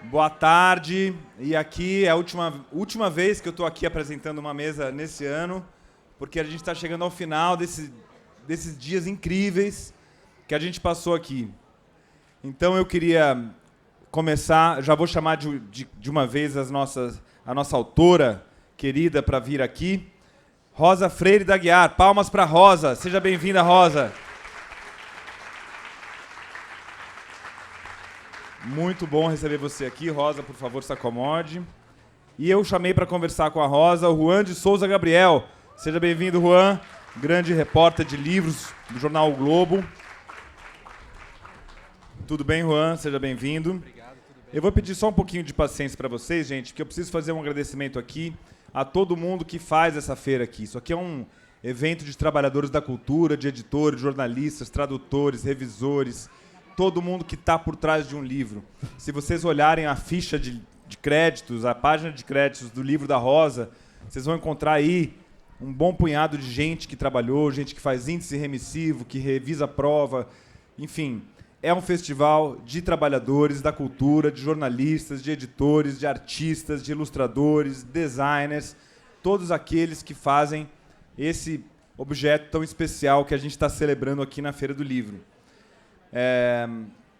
Boa tarde, e aqui é a última vez que eu estou aqui apresentando uma mesa nesse ano, porque a gente está chegando ao final desses dias incríveis que a gente passou aqui. Então eu queria começar, já vou chamar de uma vez a nossa autora querida para vir aqui, Rosa Freire da Aguiar. Palmas para Rosa, seja bem-vinda, Rosa. Muito bom receber você aqui, Rosa, por favor, se acomode. E eu chamei para conversar com a Rosa o Juan de Souza Gabriel. Seja bem-vindo, Juan, grande repórter de livros do jornal O Globo. Tudo bem, Juan? Seja bem-vindo. Obrigado, tudo bem. Eu vou pedir só um pouquinho de paciência para vocês, gente, porque eu preciso fazer um agradecimento aqui a todo mundo que faz essa feira aqui. Isso aqui é um evento de trabalhadores da cultura, de editores, jornalistas, tradutores, revisores, todo mundo que está por trás de um livro. Se vocês olharem a ficha de créditos, a página de créditos do livro da Rosa, vocês vão encontrar aí um bom punhado de gente que trabalhou, gente que faz índice remissivo, que revisa a prova, enfim. É um festival de trabalhadores da cultura, de jornalistas, de editores, de artistas, de ilustradores, designers, todos aqueles que fazem esse objeto tão especial que a gente está celebrando aqui na Feira do Livro.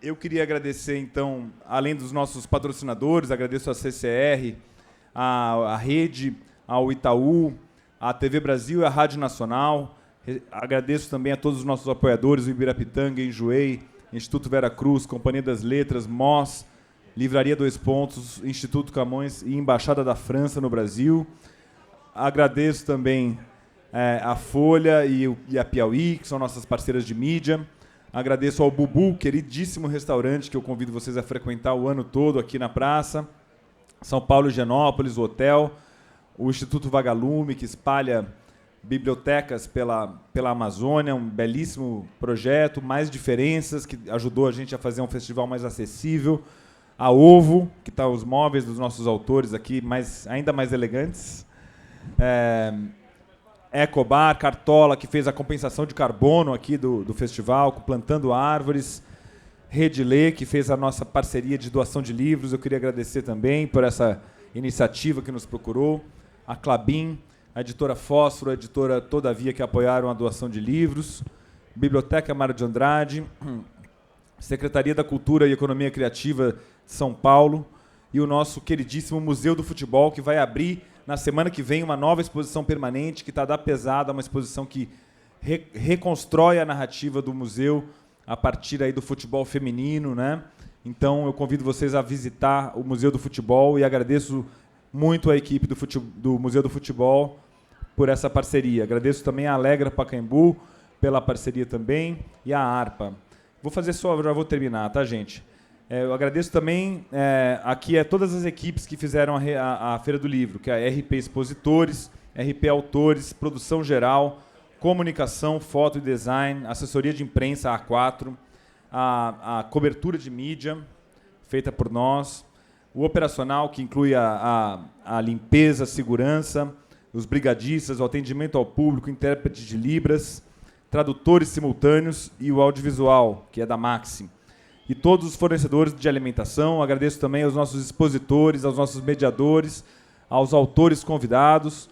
Eu queria agradecer, então, além dos nossos patrocinadores, agradeço a CCR, a Rede, ao Itaú, a TV Brasil e a Rádio Nacional. Agradeço também a todos os nossos apoiadores, o Ibirapitanga, Enjoei, Instituto Vera Cruz, Companhia das Letras, MOS, Livraria Dois Pontos, Instituto Camões e Embaixada da França no Brasil. Agradeço também a Folha e a Piauí, que são nossas parceiras de mídia. Agradeço ao Bubu, queridíssimo restaurante que eu convido vocês a frequentar o ano todo aqui na praça. São Paulo e Higienópolis, o hotel. O Instituto Vagalume, que espalha bibliotecas pela Amazônia, um belíssimo projeto, Mais Diferenças, que ajudou a gente a fazer um festival mais acessível. A Ovo, que está os móveis dos nossos autores aqui ainda mais elegantes. Ecobar, Cartola, que fez a compensação de carbono aqui do festival, plantando árvores. Redilê, que fez a nossa parceria de doação de livros. Eu queria agradecer também por essa iniciativa que nos procurou. A Clabin, a editora Fósforo, a editora Todavia, que apoiaram a doação de livros. Biblioteca Mário de Andrade, Secretaria da Cultura e Economia Criativa de São Paulo e o nosso queridíssimo Museu do Futebol, que vai abrir na semana que vem uma nova exposição permanente, que está da pesada, uma exposição que reconstrói a narrativa do museu a partir aí do futebol feminino, né? Então eu convido vocês a visitar o Museu do Futebol e agradeço muito a equipe do Museu do Futebol por essa parceria. Agradeço também a Alegra Pacaembu pela parceria também e a ARPA. Já vou terminar, tá, gente? Eu agradeço também aqui a todas as equipes que fizeram a Feira do Livro, que é a RP Expositores, RP Autores, Produção Geral, Comunicação, Foto e Design, Assessoria de Imprensa A4, a cobertura de mídia feita por nós, o operacional, que inclui a limpeza, a segurança, os brigadistas, o atendimento ao público, intérprete de Libras, tradutores simultâneos e o audiovisual, que é da Maxim. E todos os fornecedores de alimentação. Agradeço também aos nossos expositores, aos nossos mediadores, aos autores convidados.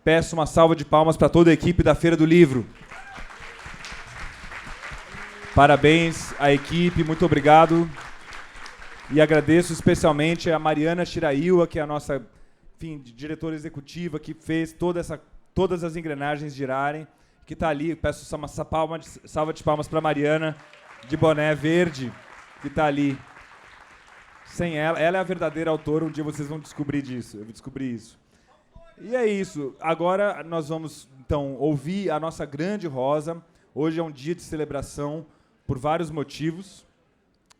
Peço uma salva de palmas para toda a equipe da Feira do Livro. Parabéns à equipe, muito obrigado. E agradeço especialmente a Mariana Shiraiwa, que é a nossa diretora executiva, que fez todas as engrenagens girarem, que está ali. Peço uma salva de palmas para a Mariana, de boné verde, que está ali. Sem ela é a verdadeira autora, um dia vocês vão descobrir disso, eu vou descobrir isso. E é isso, agora nós vamos, então, ouvir a nossa grande Rosa. Hoje é um dia de celebração por vários motivos,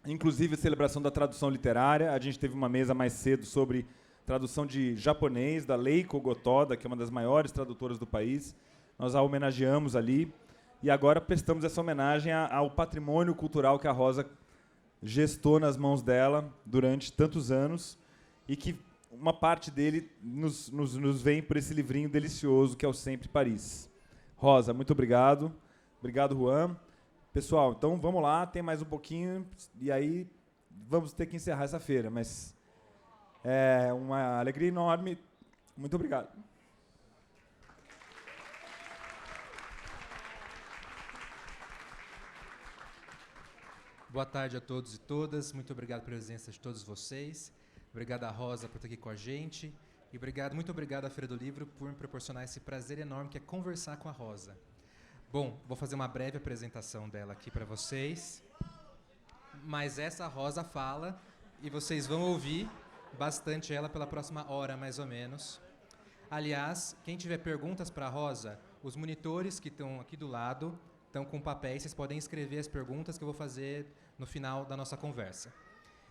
inclusive a celebração da tradução literária. A gente teve uma mesa mais cedo sobre tradução de japonês, da Leiko Gotoda, que é uma das maiores tradutoras do país. Nós a homenageamos ali. E agora prestamos essa homenagem ao patrimônio cultural que a Rosa gestou nas mãos dela durante tantos anos e que uma parte dele nos vem por esse livrinho delicioso que é o Sempre Paris. Rosa, muito obrigado. Obrigado, Juan. Pessoal, então vamos lá, tem mais um pouquinho e aí vamos ter que encerrar essa feira, mas É uma alegria enorme. Muito obrigado. Boa tarde a todos e todas. Muito obrigado pela presença de todos vocês. Obrigado a Rosa por estar aqui com a gente. E muito obrigado à Feira do Livro por me proporcionar esse prazer enorme que é conversar com a Rosa. Bom, vou fazer uma breve apresentação dela aqui para vocês. Mas essa Rosa fala e vocês vão ouvir bastante ela pela próxima hora, mais ou menos. Aliás, quem tiver perguntas para a Rosa, os monitores que estão aqui do lado estão com papéis, vocês podem escrever as perguntas que eu vou fazer no final da nossa conversa.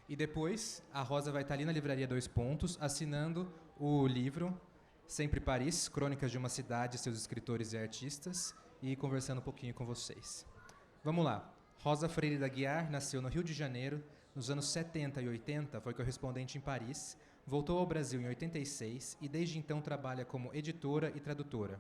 E depois, a Rosa vai estar ali na Livraria Dois Pontos, assinando o livro Sempre Paris, Crônicas de uma Cidade, seus escritores e artistas, e conversando um pouquinho com vocês. Vamos lá. Rosa Freire da Guiar nasceu no Rio de Janeiro, nos anos 70 e 80, foi correspondente em Paris, voltou ao Brasil em 86 e desde então trabalha como editora e tradutora.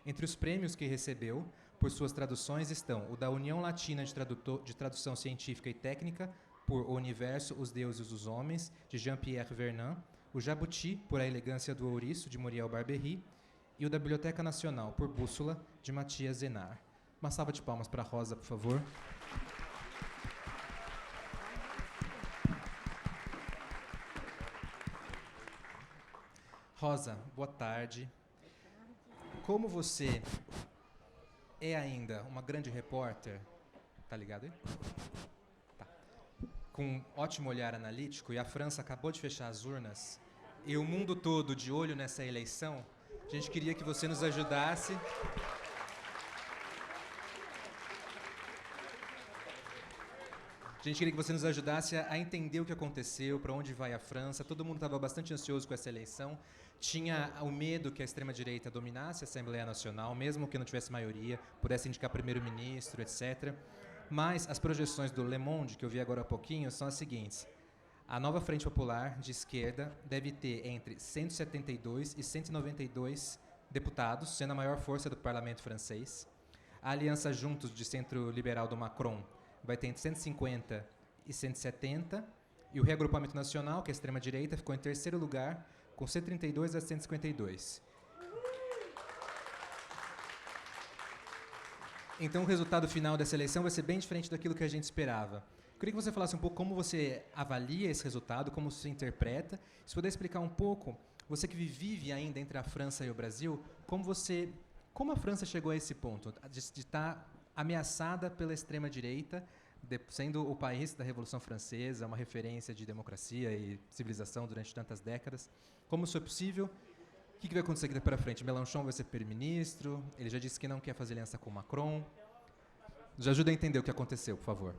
Entre os prêmios que recebeu por suas traduções estão o da União Latina de Tradução Científica e Técnica, por O Universo, os Deuses e os Homens, de Jean-Pierre Vernant, o Jabuti, por A Elegância do Ouriço, de Muriel Barberry, e o da Biblioteca Nacional, por Bússola, de Matias Zenar. Uma salva de palmas para a Rosa, por favor. Rosa, boa tarde. Como você é ainda uma grande repórter, tá ligado aí? Tá. Com um ótimo olhar analítico, e a França acabou de fechar as urnas, e o mundo todo de olho nessa eleição, a gente queria que você nos ajudasse. A gente queria que você nos ajudasse a entender o que aconteceu, para onde vai a França. Todo mundo estava bastante ansioso com essa eleição. Tinha o medo que a extrema-direita dominasse a Assembleia Nacional, mesmo que não tivesse maioria, pudesse indicar primeiro-ministro, etc. Mas as projeções do Le Monde, que eu vi agora há pouquinho, são as seguintes. A nova Frente Popular de esquerda deve ter entre 172 e 192 deputados, sendo a maior força do parlamento francês. A Aliança Juntos, de centro-liberal do Macron, vai ter entre 150 e 170, e o Reagrupamento Nacional, que é a extrema-direita, ficou em terceiro lugar, com 132 a 152. Então, o resultado final dessa eleição vai ser bem diferente daquilo que a gente esperava. Eu queria que você falasse um pouco como você avalia esse resultado, como você interpreta, se puder explicar um pouco, você que vive ainda entre a França e o Brasil, como a França chegou a esse ponto, de estar ameaçada pela extrema-direita, sendo o país da Revolução Francesa, uma referência de democracia e civilização durante tantas décadas. Como isso é possível? O que vai acontecer aqui para frente? Mélenchon vai ser primeiro-ministro, ele já disse que não quer fazer aliança com Macron. Nos ajuda a entender o que aconteceu, por favor.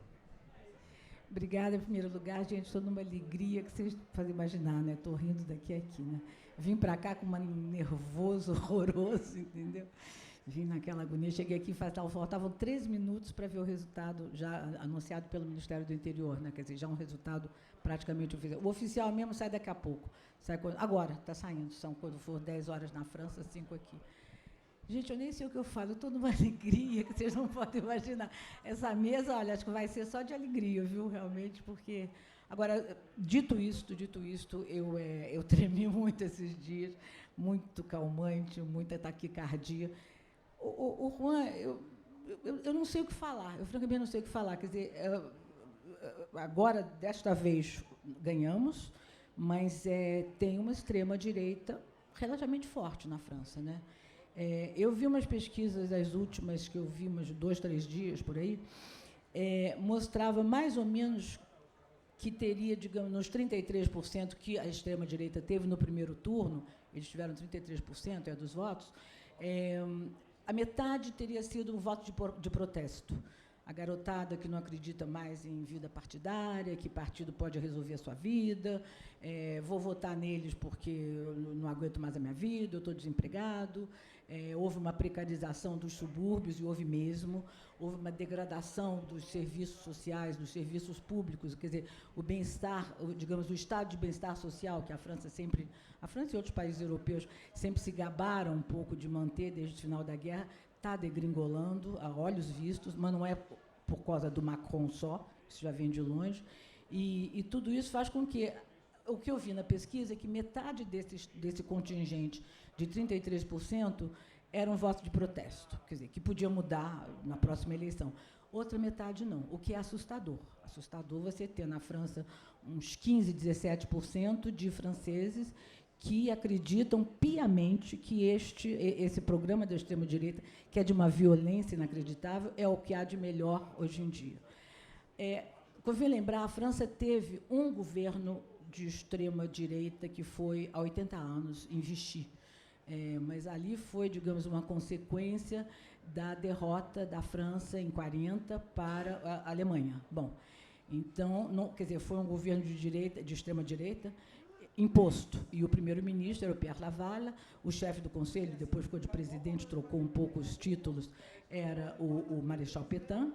Obrigada, em primeiro lugar, gente, estou numa alegria que vocês podem imaginar, né? Estou rindo daqui a aqui, né? Vim para cá com um nervoso horroroso, entendeu? Vim naquela agonia, cheguei aqui, faltavam 13 minutos para ver o resultado já anunciado pelo Ministério do Interior, né? Quer dizer, já um resultado praticamente oficial. O oficial mesmo sai daqui a pouco. Agora, está saindo, são quando for 10 horas na França, 5 aqui. Gente, eu nem sei o que eu falo, estou numa alegria que vocês não podem imaginar. Essa mesa, olha, acho que vai ser só de alegria, viu, realmente, porque... Agora, dito isto, eu tremi muito esses dias, muito calmante, muita taquicardia. O Juan, eu não sei o que falar, eu francamente não sei o que falar. Quer dizer, agora, desta vez, ganhamos, mas tem uma extrema-direita relativamente forte na França, né? Eu vi umas pesquisas, as últimas que eu vi, umas 2, 3 dias por aí, mostrava mais ou menos que teria, digamos, nos 33% que a extrema-direita teve no primeiro turno, eles tiveram 33% dos votos, a metade teria sido um voto de protesto. A garotada que não acredita mais em vida partidária, que partido pode resolver a sua vida, vou votar neles porque eu não aguento mais a minha vida, eu estou desempregado. Houve uma precarização dos subúrbios, e houve mesmo. Houve uma degradação dos serviços sociais, dos serviços públicos, quer dizer, o bem-estar, digamos, o estado de bem-estar social que a França e outros países europeus sempre se gabaram um pouco de manter desde o final da guerra, está degringolando a olhos vistos, mas não é por causa do Macron só, isso já vem de longe, e tudo isso faz com que o que eu vi na pesquisa é que metade desse contingente de 33% era um voto de protesto, quer dizer, que podia mudar na próxima eleição. Outra metade não, o que é assustador. Assustador você ter na França uns 15%, 17% de franceses que acreditam piamente que esse programa da extrema-direita, que é de uma violência inacreditável, é o que há de melhor hoje em dia. Convém lembrar, a França teve um governo de extrema-direita que foi, há 80 anos, em Vichy. Mas ali foi, digamos, uma consequência da derrota da França em 40 para a Alemanha. Bom, então, não, quer dizer, foi um governo de extrema-direita imposto. E o primeiro-ministro era o Pierre Laval, o chefe do Conselho, depois ficou de presidente, trocou um pouco os títulos, era o Marechal Pétain.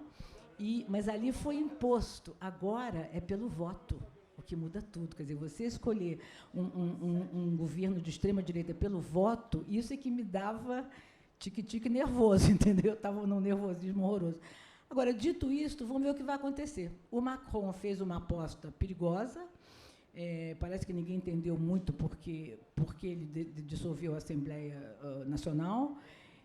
Mas ali foi imposto. Agora é pelo voto, o que muda tudo. Quer dizer, você escolher um governo de extrema-direita pelo voto, isso é que me dava tique-tique nervoso, entendeu? Eu estava num nervosismo horroroso. Agora, dito isto, vamos ver o que vai acontecer. O Macron fez uma aposta perigosa, parece que ninguém entendeu muito porque ele dissolveu a Assembleia Nacional,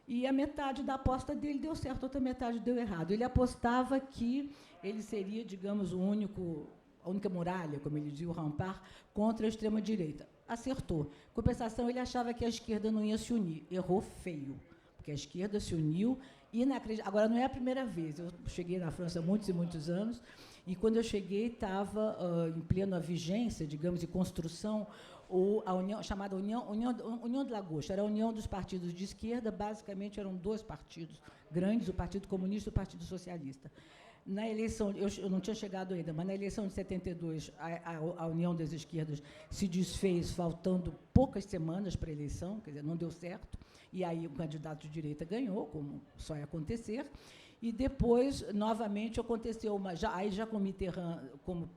e a metade da aposta dele deu certo, a outra metade deu errado. Ele apostava que ele seria, digamos, a única muralha, como ele dizia, o rempart, contra a extrema-direita. Acertou. Em compensação, ele achava que a esquerda não ia se unir. Errou feio, porque a esquerda se uniu inacreditável. Agora, não é a primeira vez. Eu cheguei na França há muitos e muitos anos, e quando eu cheguei, estava em plena vigência, digamos, de construção, a união, chamada União de la Gauche, era a união dos partidos de esquerda, basicamente eram dois partidos grandes, o Partido Comunista e o Partido Socialista. Na eleição, eu não tinha chegado ainda, mas na eleição de 72, a União das Esquerdas se desfez faltando poucas semanas para a eleição, quer dizer, não deu certo, e aí o candidato de direita ganhou, como só ia acontecer, e depois, novamente, aconteceu aí já com Mitterrand, como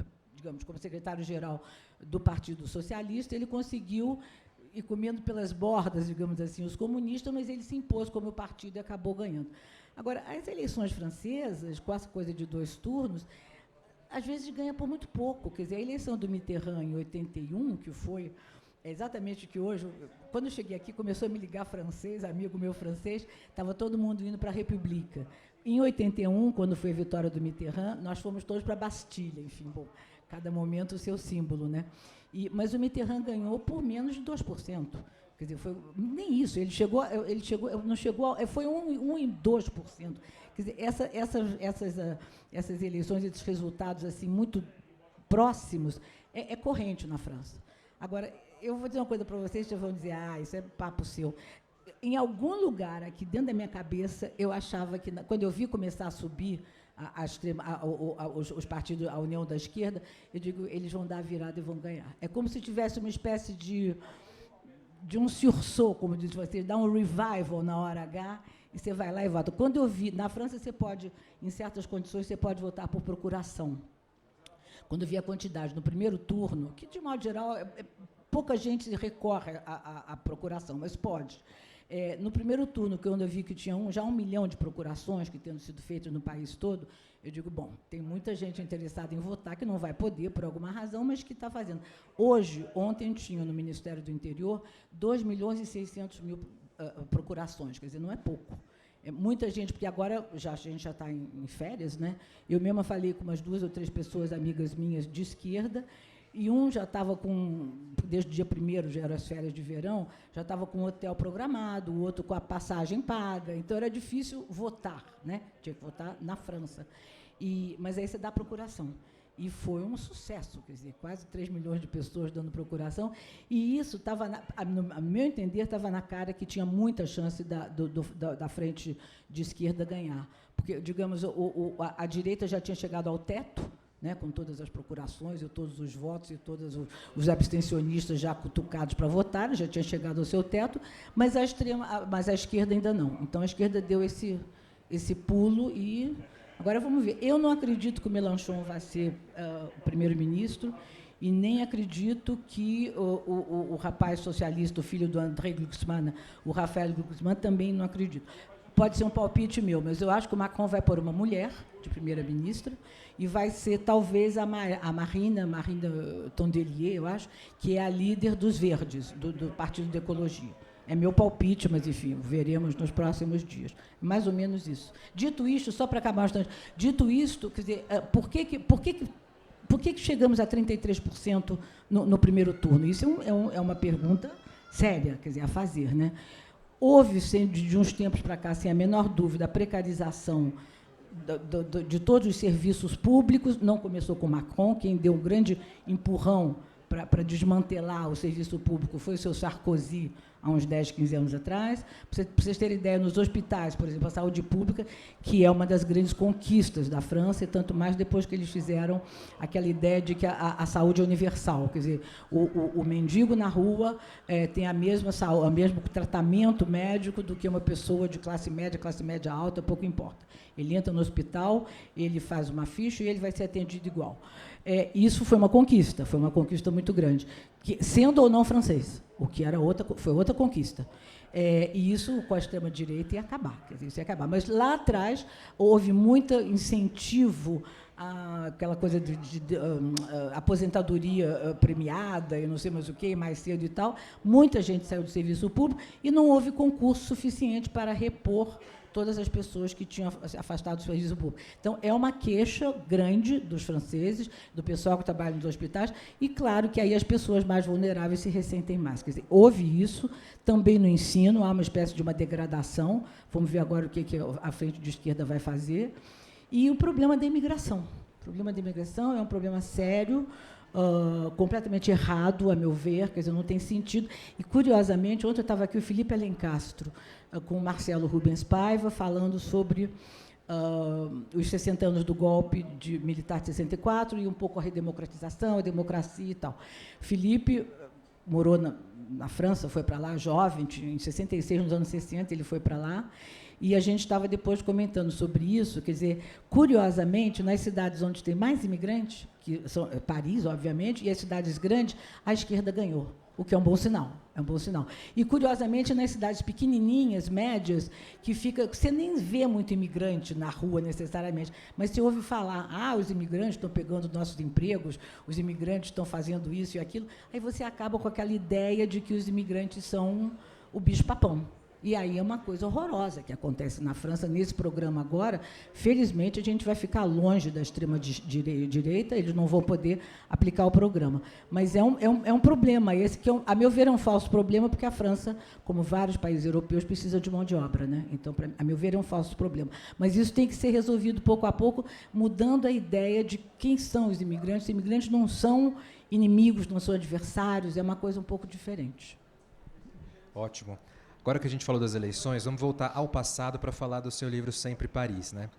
secretário-geral do Partido Socialista, ele conseguiu ir comendo pelas bordas, digamos assim, os comunistas, mas ele se impôs como partido e acabou ganhando. Agora, as eleições francesas, com essa coisa de 2 turnos, às vezes ganha por muito pouco. Quer dizer, a eleição do Mitterrand em 81, que foi exatamente o que hoje, quando eu cheguei aqui, começou a me ligar francês, amigo meu francês, estava todo mundo indo para a República. Em 81, quando foi a vitória do Mitterrand, nós fomos todos para a Bastilha, enfim, bom, cada momento o seu símbolo, né? Mas o Mitterrand ganhou por menos de 2%. Quer dizer, foi nem isso, não chegou, foi 1 em 2%. Quer dizer, essas eleições, esses resultados assim muito próximos, é corrente na França. Agora, eu vou dizer uma coisa para vocês, vocês vão dizer, isso é papo seu. Em algum lugar aqui dentro da minha cabeça, eu achava que, quando eu vi começar a subir os partidos, a União da Esquerda, eu digo, eles vão dar a virada e vão ganhar. É como se tivesse uma espécie de um sursaut, como diz você, dá um revival na hora H, e você vai lá e vota. Quando eu vi, na França, você pode, em certas condições, você pode votar por procuração. Quando eu vi a quantidade no primeiro turno, que, de modo geral, pouca gente recorre à procuração, mas pode. No primeiro turno, quando eu vi que tinha já 1 milhão de procurações que tendo sido feitas no país todo, eu digo, bom, tem muita gente interessada em votar que não vai poder, por alguma razão, mas que está fazendo. Ontem tinha no Ministério do Interior 2.600.000 procurações, quer dizer, não é pouco. É muita gente, porque agora a gente já está em férias, né? Eu mesma falei com umas 2 ou 3 pessoas, amigas minhas de esquerda, e um já estava desde o dia 1º, já eram as férias de verão, já estava com o hotel programado, o outro com a passagem paga, então era difícil votar, né? Tinha que votar na França. Mas aí você dá procuração. E foi um sucesso, quer dizer, quase 3 milhões de pessoas dando procuração, e isso estava, a meu entender, estava na cara que tinha muita chance da frente de esquerda ganhar. Porque, digamos, a direita já tinha chegado ao teto, né, com todas as procurações e todos os votos e todos os abstencionistas já cutucados para votar, já tinha chegado ao seu teto, mas a esquerda ainda não. Então, a esquerda deu esse pulo e... Agora, vamos ver. Eu não acredito que o Mélenchon vai ser o primeiro-ministro e nem acredito que o rapaz socialista, o filho do André Glucksmann, o Raphael Glucksmann, também não acredito. pode ser um palpite meu, mas eu acho que o Macron vai pôr uma mulher de primeira-ministra e vai ser, talvez, a Marine Tondelier, eu acho, que é a líder dos Verdes, do Partido da Ecologia. É meu palpite, mas, enfim, veremos nos próximos dias. Mais ou menos isso. Dito isto, só para acabar bastante, dito isto, quer dizer, por que chegamos a 33% no primeiro turno? Isso é uma pergunta séria, quer dizer, a fazer, né? Houve, de uns tempos para cá, sem a menor dúvida, a precarização de todos os serviços públicos. Não começou com Macron, quem deu um grande empurrão para desmantelar o serviço público foi o seu Sarkozy, há uns 10, 15 anos atrás. Para vocês terem ideia, nos hospitais, por exemplo, a saúde pública, que é uma das grandes conquistas da França, e tanto mais depois que eles fizeram aquela ideia de que a saúde é universal. Quer dizer, o mendigo na rua tem o mesmo tratamento médico do que uma pessoa de classe média alta, pouco importa. Ele entra no hospital, ele faz uma ficha e ele vai ser atendido igual. Isso foi uma conquista muito grande, sendo ou não francês, o que foi outra conquista. E isso, com a extrema-direita, ia acabar. Quer dizer, isso ia acabar. Mas, lá atrás, houve muito incentivo àquela coisa de aposentadoria premiada, e não sei mais o quê, mais cedo e tal. Muita gente saiu do serviço público e não houve concurso suficiente para repor todas as pessoas que tinham afastado do serviço público. Então, é uma queixa grande dos franceses, do pessoal que trabalha nos hospitais, e, claro, que aí as pessoas mais vulneráveis se ressentem mais. Quer dizer, houve isso, também no ensino, há uma espécie de uma degradação. Vamos ver agora o que a frente de esquerda vai fazer. E o problema da imigração. O problema da imigração é um problema sério, completamente errado, a meu ver, quer dizer, não tem sentido. E, curiosamente, ontem eu estava aqui o Felipe Alencastro, com o Marcelo Rubens Paiva, falando sobre os 60 anos do golpe militar de 64 e um pouco a redemocratização, a democracia e tal. Felipe morou na França, foi para lá jovem, em 66, nos anos 60, ele foi para lá, e a gente estava depois comentando sobre isso. Quer dizer, curiosamente, nas cidades onde tem mais imigrantes, que são Paris, obviamente, e as cidades grandes, a esquerda ganhou, o que é um bom sinal. É um bom sinal. E, curiosamente, nas cidades pequenininhas, médias, que você nem vê muito imigrante na rua, necessariamente, mas você ouve falar, os imigrantes estão pegando nossos empregos, os imigrantes estão fazendo isso e aquilo, aí você acaba com aquela ideia de que os imigrantes são o bicho-papão. E aí é uma coisa horrorosa que acontece na França, nesse programa agora. Felizmente, a gente vai ficar longe da extrema-direita, eles não vão poder aplicar o programa. Mas é um problema, esse que, a meu ver, é um falso problema, porque a França, como vários países europeus, precisa de mão de obra, né? Então, a meu ver, é um falso problema. Mas isso tem que ser resolvido pouco a pouco, mudando a ideia de quem são os imigrantes. Os imigrantes não são inimigos, não são adversários, é uma coisa um pouco diferente. Ótimo. Agora que a gente falou das eleições, vamos voltar ao passado para falar do seu livro Sempre Paris, né?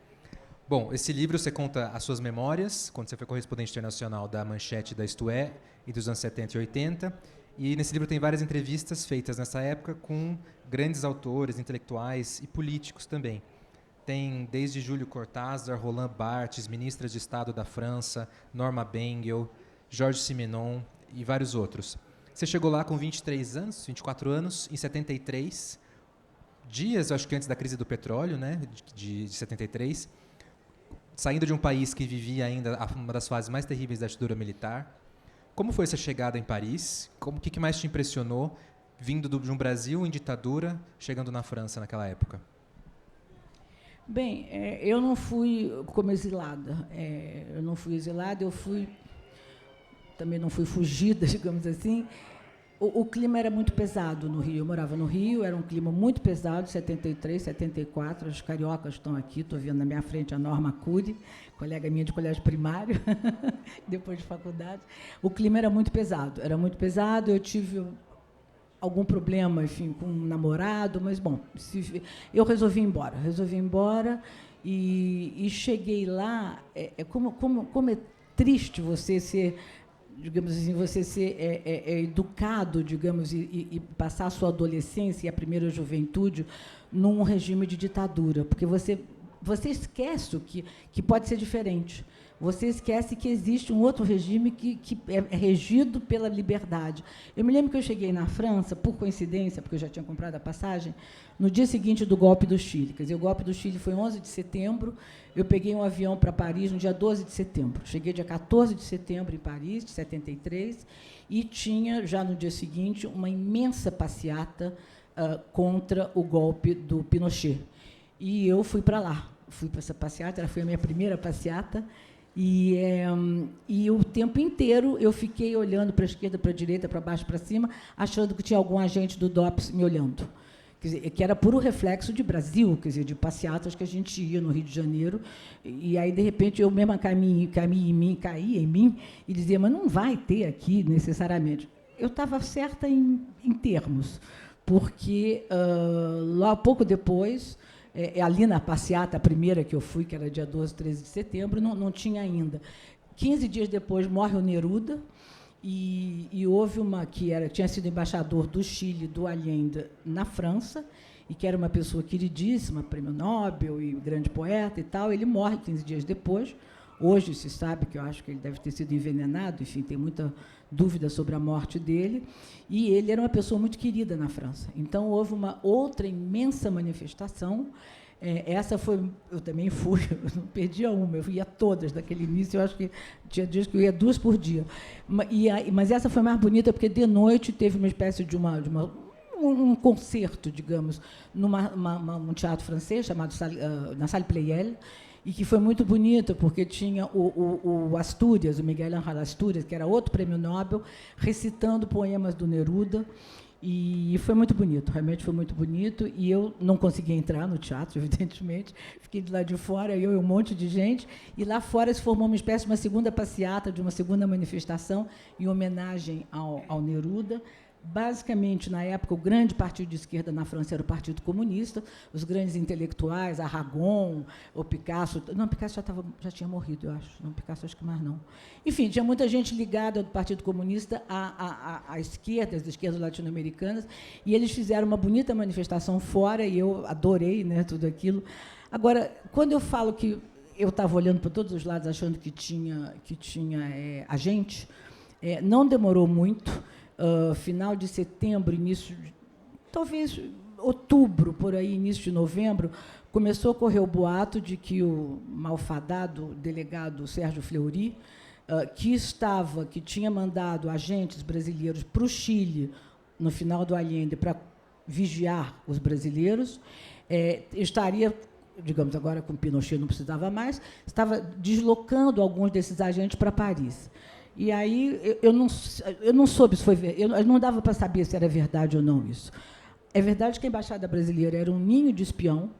Bom, esse livro você conta as suas memórias, quando você foi correspondente internacional da Manchete e da Isto É, e dos anos 70 e 80, e nesse livro tem várias entrevistas feitas nessa época com grandes autores, intelectuais e políticos também. Tem desde Júlio Cortázar, Roland Barthes, ministras de Estado da França, Norma Bengel, Georges Simenon e vários outros. Você chegou lá com 24 anos, em 73, dias, acho que antes da crise do petróleo, né, de 73, saindo de um país que vivia ainda uma das fases mais terríveis da ditadura militar. Como foi essa chegada em Paris? O que mais te impressionou, vindo de um Brasil em ditadura, chegando na França naquela época? Bem, eu não fui como exilada. Também não fui fugida, digamos assim. O clima era muito pesado no Rio. Eu morava no Rio, era um clima muito pesado, 73, 74. Os cariocas estão aqui, estou vendo na minha frente a Norma Cury, colega minha de colégio primário, depois de faculdade. O clima era muito pesado, eu tive algum problema, enfim, com um namorado, mas, bom, eu resolvi ir embora e cheguei lá. Como é triste você ser, digamos assim, educado, digamos, e passar a sua adolescência e a primeira juventude num regime de ditadura, porque você esquece que pode ser diferente. você esquece que existe um outro regime que é regido pela liberdade. Eu me lembro que eu cheguei na França, por coincidência, porque eu já tinha comprado a passagem, no dia seguinte do golpe do Chile. Quer dizer, o golpe do Chile foi 11 de setembro, eu peguei um avião para Paris no dia 12 de setembro. Cheguei dia 14 de setembro em Paris, de 73, e tinha, já no dia seguinte, uma imensa passeata contra o golpe do Pinochet. E eu fui para lá, fui para essa passeata, ela foi a minha primeira passeata, e o tempo inteiro eu fiquei olhando para a esquerda, para a direita, para baixo, para cima, achando que tinha algum agente do DOPS me olhando. Quer dizer, que era puro reflexo de Brasil, quer dizer, de passeatas que a gente ia no Rio de Janeiro, e aí, de repente, eu mesma caía em mim e dizia, mas não vai ter aqui, necessariamente. Eu estava certa em termos, porque, lá pouco depois, ali na passeata, a primeira que eu fui, que era dia 12, 13 de setembro, não tinha ainda. 15 dias depois, morre o Neruda, e houve uma que tinha sido embaixador do Chile, do Allende, na França, e que era uma pessoa queridíssima, prêmio Nobel e grande poeta e tal. Ele morre 15 dias depois. Hoje se sabe que eu acho que ele deve ter sido envenenado, enfim, tem muita dúvida sobre a morte dele. E ele era uma pessoa muito querida na França. Então, houve uma outra imensa manifestação. Essa foi, eu também fui, eu não perdia uma, eu ia todas daquele início, eu acho que tinha dias que eu ia 2 por dia. Mas essa foi mais bonita, porque de noite teve uma espécie de um concerto, digamos, num teatro francês chamado na Salle Pleyel, e que foi muito bonito, porque tinha o Astúrias, o Miguel Ángel Astúrias, que era outro prêmio Nobel, recitando poemas do Neruda, e foi muito bonito, realmente foi muito bonito, e eu não consegui entrar no teatro, evidentemente, fiquei de lá de fora, eu e um monte de gente, e lá fora se formou uma espécie de uma segunda passeata, de uma segunda manifestação, em homenagem ao Neruda. Basicamente, na época, o grande partido de esquerda na França era o Partido Comunista, os grandes intelectuais, Aragon, o Picasso... Não, Picasso já tinha morrido, eu acho. Não, Picasso acho que mais não. Enfim, tinha muita gente ligada ao Partido Comunista à esquerda, às esquerdas latino-americanas, e eles fizeram uma bonita manifestação fora, e eu adorei, né, tudo aquilo. Agora, quando eu falo que eu estava olhando para todos os lados, achando que tinha agente, não demorou muito. Final de setembro, início de, talvez outubro, por aí, início de novembro, começou a correr o boato de que o malfadado delegado Sérgio Fleury, que tinha mandado agentes brasileiros para o Chile, no final do Allende, para vigiar os brasileiros, estaria, digamos, agora com Pinochet não precisava mais, estava deslocando alguns desses agentes para Paris. E aí eu não soube se foi verdade, não dava para saber se era verdade ou não isso. É verdade que a Embaixada Brasileira era um ninho de espião,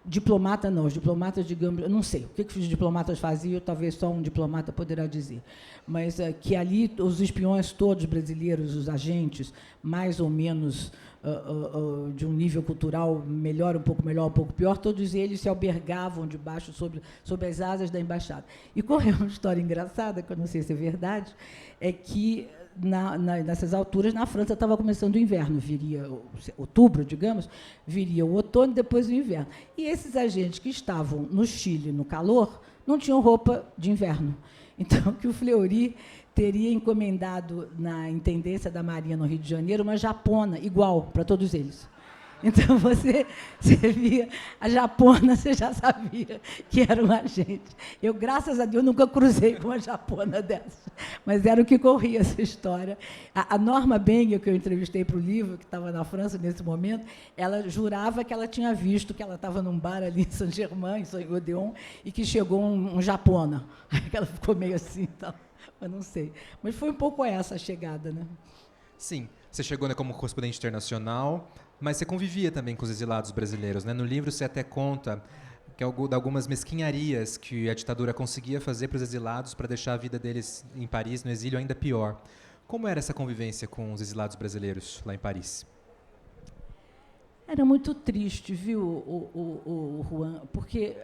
diplomata não, os diplomatas, digamos, eu não sei o que os diplomatas faziam, talvez só um diplomata poderá dizer, mas que ali os espiões todos brasileiros, os agentes, mais ou menos de um nível cultural melhor, um pouco pior, todos eles se albergavam debaixo, sob as asas da embaixada. E correu uma história engraçada, que eu não sei se é verdade, é que, nessas alturas, na França estava começando o inverno, viria outubro, digamos, viria o outono e depois o inverno. E esses agentes que estavam no Chile, no calor, não tinham roupa de inverno. Então, que o Fleury teria encomendado na Intendência da Marinha, no Rio de Janeiro, uma japona igual para todos eles. Então, você via a japona, você já sabia que era um agente. Eu, graças a Deus, nunca cruzei com uma japona dessa, mas era o que corria essa história. A Norma Benger, que eu entrevistei para o livro, que estava na França nesse momento, ela jurava que ela tinha visto que ela estava num bar ali em Saint-Germain, em Saint-Odéon, e que chegou um japona. Aí ela ficou meio assim, então, eu não sei. Mas foi um pouco essa a chegada, né? Sim, você chegou, né, como correspondente internacional, mas você convivia também com os exilados brasileiros, né? No livro você até conta que de algumas mesquinharias que a ditadura conseguia fazer para os exilados para deixar a vida deles em Paris, no exílio, ainda pior. Como era essa convivência com os exilados brasileiros lá em Paris? Era muito triste, viu, o Juan, porque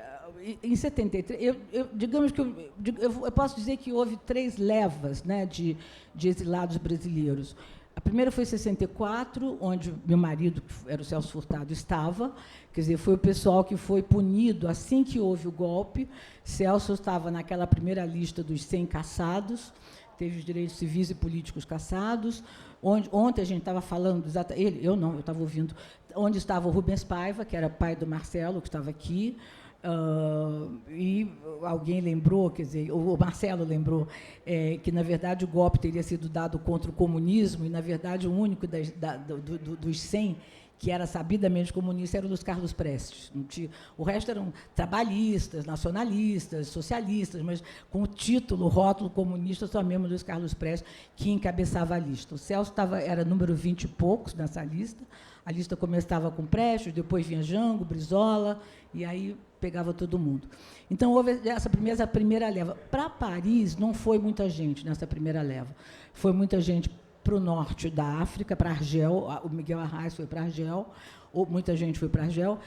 em 73, digamos que eu posso dizer que houve 3 levas, né, de exilados brasileiros. A primeira foi em 64, onde meu marido, que era o Celso Furtado, estava. Quer dizer, foi o pessoal que foi punido assim que houve o golpe. Celso estava naquela primeira lista dos 100 caçados, teve os direitos civis e políticos caçados. Ontem a gente estava falando, eu estava ouvindo, onde estava o Rubens Paiva, que era pai do Marcelo, que estava aqui. E alguém lembrou, quer dizer, o Marcelo lembrou, que, na verdade, o golpe teria sido dado contra o comunismo, e, na verdade, o único dos 100 que era sabidamente comunista era o Luiz Carlos Prestes. O resto eram trabalhistas, nacionalistas, socialistas, mas com o título, o rótulo comunista, só mesmo o Luiz Carlos Prestes, que encabeçava a lista. O Celso era número 20 e poucos nessa lista. A lista começava com Prestes, depois vinha Jango, Brizola, e aí pegava todo mundo. Então, houve essa primeira leva. Para Paris, não foi muita gente nessa primeira leva. Foi muita gente para o norte da África, para Argel. O Miguel Arraes foi para Argel, muita gente foi para Argel.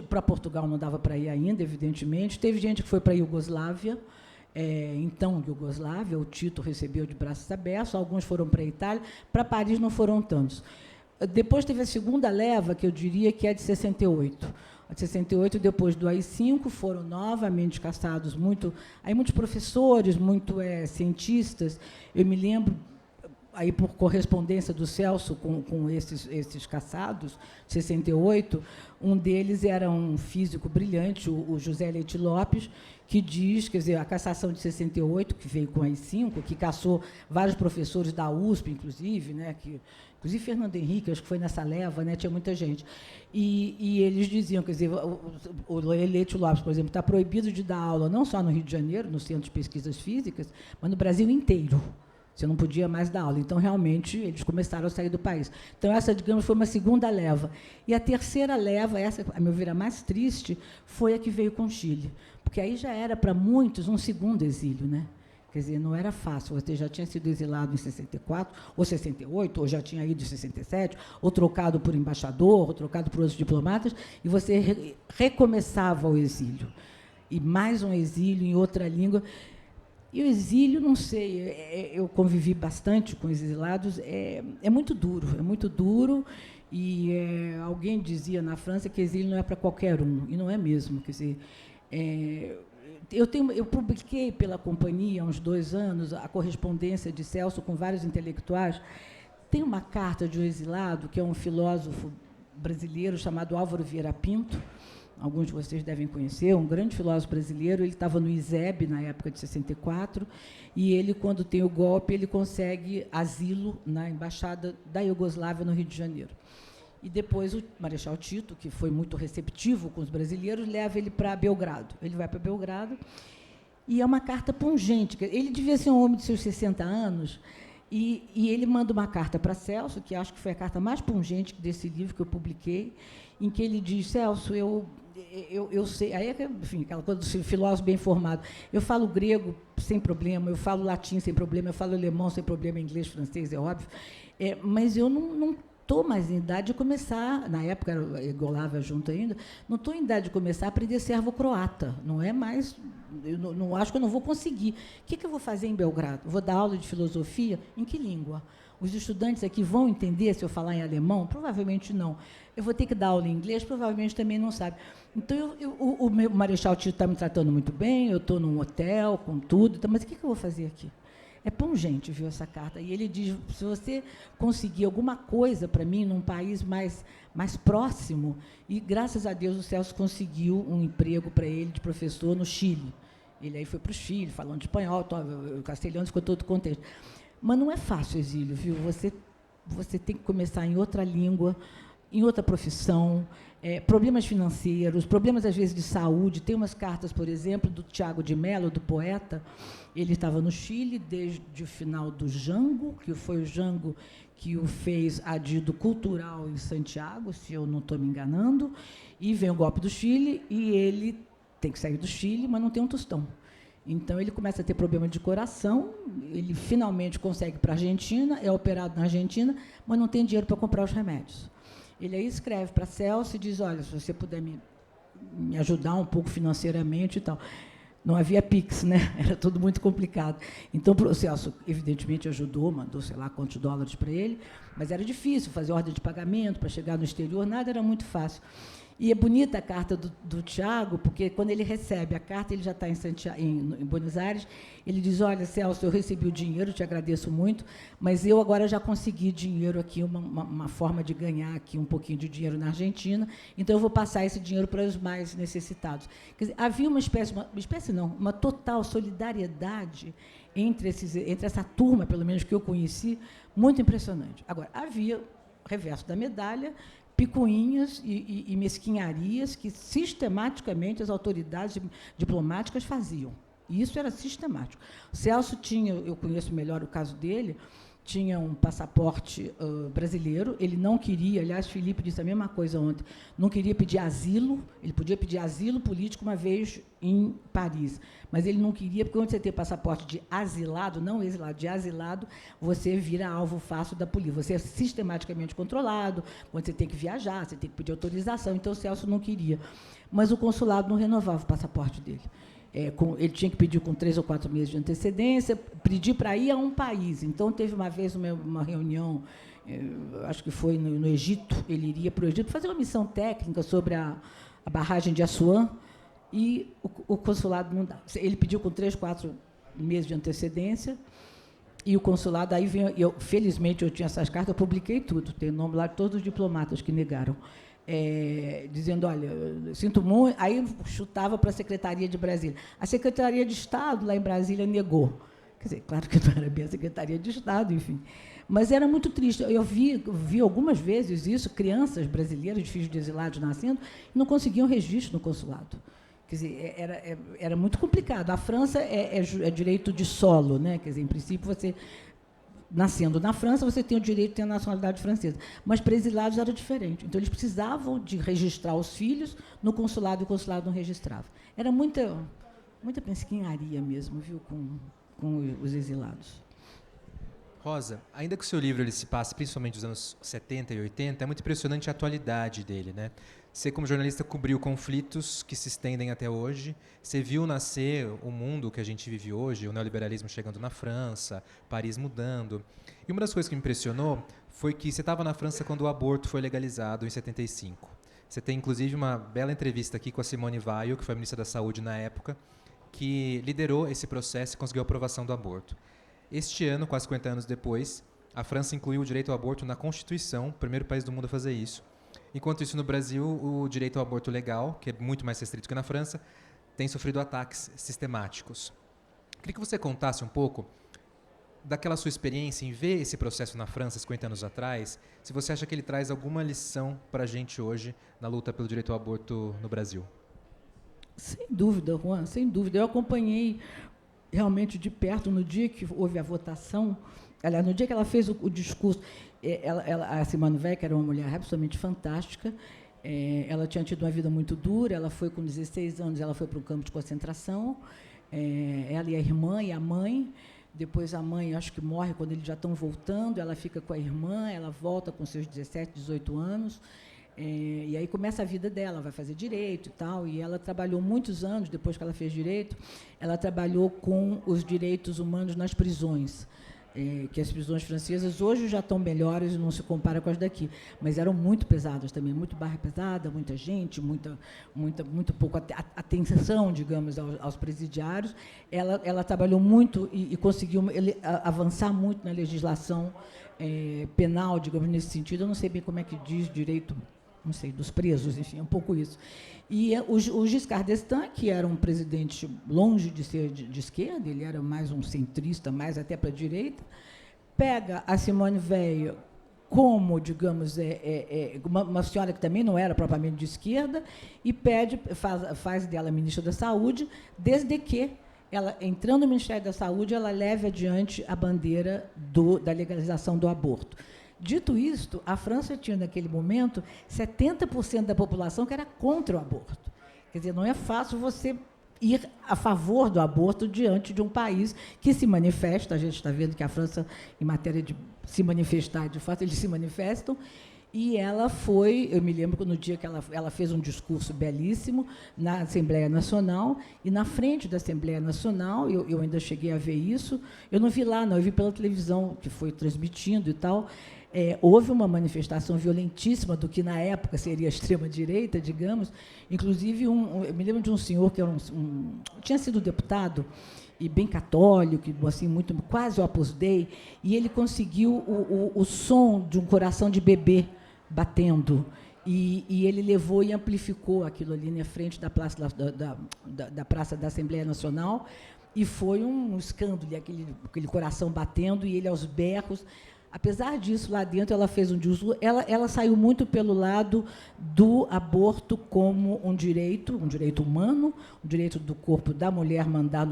Para Portugal não dava para ir ainda, evidentemente. Teve gente que foi para a Iugoslávia, então Iugoslávia, o Tito recebeu de braços abertos, alguns foram para a Itália, para Paris não foram tantos. Depois teve a segunda leva, que eu diria que é de 68. A de 68, depois do AI-5, foram novamente caçados muitos professores, cientistas. Eu me lembro, aí por correspondência do Celso com esses caçados, 68, um deles era um físico brilhante, o José Leite Lopes, que diz, quer dizer, a cassação de 68, que veio com a AI-5, que caçou vários professores da USP, inclusive, né, inclusive Fernando Henrique, acho que foi nessa leva, né, tinha muita gente. E eles diziam, quer dizer, o Leite Lopes, por exemplo, está proibido de dar aula não só no Rio de Janeiro, no Centro de Pesquisas Físicas, mas no Brasil inteiro. Você não podia mais dar aula. Então, realmente, eles começaram a sair do país. Então, essa, digamos, foi uma segunda leva. E a terceira leva, essa, a meu ver, a mais triste, foi a que veio com o Chile. Porque aí já era, para muitos, um segundo exílio, né? Quer dizer, não era fácil. Você já tinha sido exilado em 64, ou 68, ou já tinha ido em 67, ou trocado por embaixador, ou trocado por outros diplomatas, e você recomeçava o exílio. E mais um exílio em outra língua. E o exílio, não sei, eu convivi bastante com os exilados, é muito duro, e alguém dizia na França que exílio não é para qualquer um, e não é mesmo. Quer dizer, eu publiquei pela companhia há uns 2 anos a correspondência de Celso com vários intelectuais. Tem uma carta de um exilado, que é um filósofo brasileiro chamado Álvaro Vieira Pinto, alguns de vocês devem conhecer, um grande filósofo brasileiro. Ele estava no ISEB, na época de 64, e ele, quando tem o golpe, ele consegue asilo na Embaixada da Iugoslávia, no Rio de Janeiro. E depois o Marechal Tito, que foi muito receptivo com os brasileiros, leva ele para Belgrado. Ele vai para Belgrado, e é uma carta pungente. Ele devia ser um homem de seus 60 anos, e ele manda uma carta para Celso, que acho que foi a carta mais pungente desse livro que eu publiquei, em que ele diz: Celso, eu sei, aí enfim, aquela coisa do filósofo bem formado. Eu falo grego sem problema, eu falo latim sem problema, eu falo alemão sem problema, inglês, francês, é óbvio, mas eu não estou mais em idade de começar, na época era Iugoslávia junto ainda, não estou em idade de começar a aprender servo-croata, não é mais, eu não acho que eu não vou conseguir. O que eu vou fazer em Belgrado? Vou dar aula de filosofia? Em que língua? Os estudantes aqui vão entender se eu falar em alemão? Provavelmente não. Eu vou ter que dar aula em inglês? Provavelmente também não sabe. Então, o meu Marechal Tito está me tratando muito bem, eu estou num hotel, com tudo, então, mas o que eu vou fazer aqui? É pungente, viu, essa carta. E ele diz: se você conseguir alguma coisa para mim num país mais próximo, e, graças a Deus, o Celso conseguiu um emprego para ele de professor no Chile. Ele aí foi para o Chile, falando espanhol, o castelhano ficou todo contente. Mas não é fácil o exílio, viu? Você tem que começar em outra língua, em outra profissão, problemas financeiros, problemas, às vezes, de saúde. Tem umas cartas, por exemplo, do Tiago de Mello, do poeta. Ele estava no Chile desde o final do Jango, que foi o Jango que o fez adido cultural em Santiago, se eu não estou me enganando, e vem o golpe do Chile, e ele tem que sair do Chile, mas não tem um tostão. Então, ele começa a ter problema de coração, ele finalmente consegue ir para a Argentina, é operado na Argentina, mas não tem dinheiro para comprar os remédios. Ele aí escreve para Celso e diz: olha, se você puder me ajudar um pouco financeiramente e tal. Não havia Pix, né? Era tudo muito complicado. Então, o Celso, evidentemente, ajudou, mandou sei lá quantos dólares para ele, mas era difícil fazer ordem de pagamento para chegar no exterior, nada era muito fácil. E é bonita a carta do Tiago, porque quando ele recebe a carta, ele já está em Buenos Aires, ele diz, olha, Celso, eu recebi o dinheiro, te agradeço muito, mas eu agora já consegui dinheiro aqui, uma forma de ganhar aqui um pouquinho de dinheiro na Argentina, então eu vou passar esse dinheiro para os mais necessitados. Quer dizer, havia uma total solidariedade entre essa turma, pelo menos que eu conheci, muito impressionante. Agora, havia reverso da medalha, picuinhas e mesquinharias que, sistematicamente, as autoridades diplomáticas faziam. E isso era sistemático. O Celso tinha, eu conheço melhor o caso dele, tinha um passaporte brasileiro, ele não queria, aliás, Felipe disse a mesma coisa ontem, não queria pedir asilo, ele podia pedir asilo político uma vez em Paris, mas ele não queria, porque quando você tem passaporte de asilado, não exilado, de asilado, você vira alvo fácil da polícia, você é sistematicamente controlado, quando você tem que viajar, você tem que pedir autorização, então o Celso não queria. Mas o consulado não renovava o passaporte dele. Ele tinha que pedir com 3 ou 4 meses de antecedência, pedir para ir a um país. Então, teve uma vez uma reunião, acho que foi no Egito, ele iria para o Egito fazer uma missão técnica sobre a barragem de Assuã, e o consulado não dava. Ele pediu com 3, 4 meses de antecedência, e o consulado, aí vem, felizmente eu tinha essas cartas, eu publiquei tudo, tem o nome lá de todos os diplomatas que negaram. Dizendo, olha, sinto muito, aí chutava para a Secretaria de Brasília. A Secretaria de Estado, lá em Brasília, negou. Quer dizer, claro que não era bem a Secretaria de Estado, enfim. Mas era muito triste. Eu vi algumas vezes isso, crianças brasileiras, filhos de exilados nascendo, e não conseguiam registro no consulado. Quer dizer, era muito complicado. A França é direito de solo, né? Quer dizer, em princípio, você... Nascendo na França, você tem o direito de ter a nacionalidade francesa. Mas para exilados era diferente. Então, eles precisavam de registrar os filhos no consulado, e o consulado não registrava. Era muita mesquinharia mesmo, viu, com os exilados. Rosa, ainda que o seu livro ele se passe principalmente nos anos 70 e 80, é muito impressionante a atualidade dele, né? Você, como jornalista, cobriu conflitos que se estendem até hoje. Você viu nascer o mundo que a gente vive hoje, o neoliberalismo chegando na França, Paris mudando. E uma das coisas que me impressionou foi que você estava na França quando o aborto foi legalizado em 75. Você tem, inclusive, uma bela entrevista aqui com a Simone Weil, que foi a ministra da Saúde na época, que liderou esse processo e conseguiu a aprovação do aborto. Este ano, quase 50 anos depois, a França incluiu o direito ao aborto na Constituição, o primeiro país do mundo a fazer isso. Enquanto isso, no Brasil, o direito ao aborto legal, que é muito mais restrito que na França, tem sofrido ataques sistemáticos. Queria que você contasse um pouco daquela sua experiência em ver esse processo na França, 50 anos atrás, se você acha que ele traz alguma lição para a gente hoje na luta pelo direito ao aborto no Brasil. Sem dúvida, Juan, sem dúvida. Eu acompanhei realmente de perto no dia que houve a votação, aliás, no dia que ela fez o discurso. A Simone Weil, que era uma mulher absolutamente fantástica, ela tinha tido uma vida muito dura, ela foi com 16 anos, ela foi para um campo de concentração, ela e a irmã e a mãe, depois a mãe, acho que morre quando eles já estão voltando, ela fica com a irmã, ela volta com seus 17, 18 anos, e aí começa a vida dela, vai fazer direito e tal, e ela trabalhou muitos anos, depois que ela fez direito, ela trabalhou com os direitos humanos nas prisões, que as prisões francesas hoje já estão melhores e não se compara com as daqui, mas eram muito pesadas também, muito barra pesada, muita gente, muito pouco atenção, digamos, aos presidiários. Ela trabalhou muito e conseguiu avançar muito na legislação penal, digamos, nesse sentido. Eu não sei bem como é que diz direito, não sei, dos presos, enfim, é um pouco isso. E o Giscard d'Estaing, que era um presidente longe de ser de esquerda, ele era mais um centrista, mais até para a direita, pega a Simone Weil como, digamos, uma senhora que também não era propriamente de esquerda, e faz dela ministra da Saúde, desde que ela, entrando no Ministério da Saúde, ela leve adiante a bandeira da legalização do aborto. Dito isto, a França tinha, naquele momento, 70% da população que era contra o aborto. Quer dizer, não é fácil você ir a favor do aborto diante de um país que se manifesta. A gente está vendo que a França, em matéria de se manifestar, de fato, eles se manifestam. E ela foi, eu me lembro que no dia que ela fez um discurso belíssimo na Assembleia Nacional, e na frente da Assembleia Nacional, eu ainda cheguei a ver isso, eu não vi lá, não, eu vi pela televisão, que foi transmitindo e tal, houve uma manifestação violentíssima do que, na época, seria a extrema-direita, digamos, inclusive, eu me lembro de um senhor que era tinha sido deputado, e bem católico, assim, muito, quase o Opus Dei, e ele conseguiu o som de um coração de bebê batendo, e ele levou e amplificou aquilo ali na frente da Praça da Praça da Assembleia Nacional, e foi um escândalo, aquele coração batendo, e ele aos berros. Apesar disso, lá dentro, ela fez um discurso, ela saiu muito pelo lado do aborto como um direito humano, um direito do corpo da mulher mandar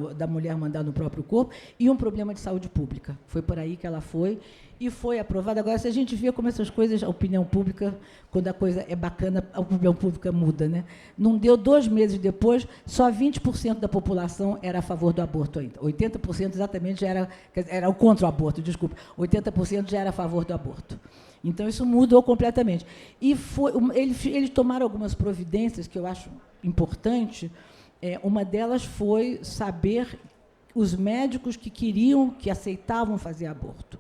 no próprio corpo, e um problema de saúde pública. Foi por aí que ela foi, e foi aprovada. Agora, se a gente vê como essas coisas, a opinião pública, quando a coisa é bacana, a opinião pública muda, né? Não deu 2 meses depois, só 20% da população era a favor do aborto ainda. 80% exatamente já era contra o aborto, desculpa. 80% já era a favor do aborto. Então, isso mudou completamente. E eles tomaram algumas providências que eu acho importante. Uma delas foi saber os médicos que aceitavam fazer aborto.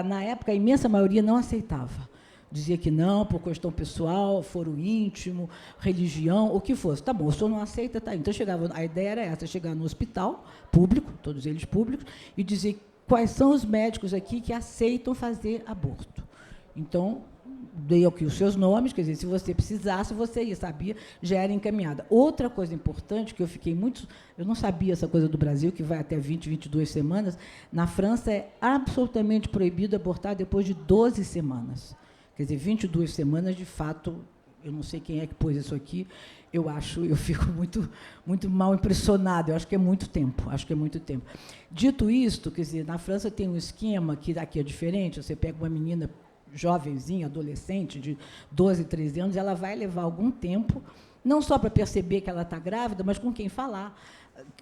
Na época, a imensa maioria não aceitava. Dizia que não, por questão pessoal, foro íntimo, religião, o que fosse. Tá bom, o senhor não aceita, tá. Então, a ideia era essa, chegar no hospital público, todos eles públicos, e dizer quais são os médicos aqui que aceitam fazer aborto. Então, dei aqui os seus nomes, quer dizer, se você precisasse, você ia, sabia, já era encaminhada. Outra coisa importante, que eu fiquei muito... Eu não sabia essa coisa do Brasil, que vai até 20, 22 semanas. Na França, é absolutamente proibido abortar depois de 12 semanas. Quer dizer, 22 semanas, de fato, eu não sei quem é que pôs isso aqui, eu fico muito, muito mal impressionada, eu acho que é muito tempo, Dito isto, quer dizer, na França tem um esquema que daqui é diferente, você pega uma menina jovenzinha, adolescente, de 12, 13 anos, ela vai levar algum tempo, não só para perceber que ela está grávida, mas com quem falar.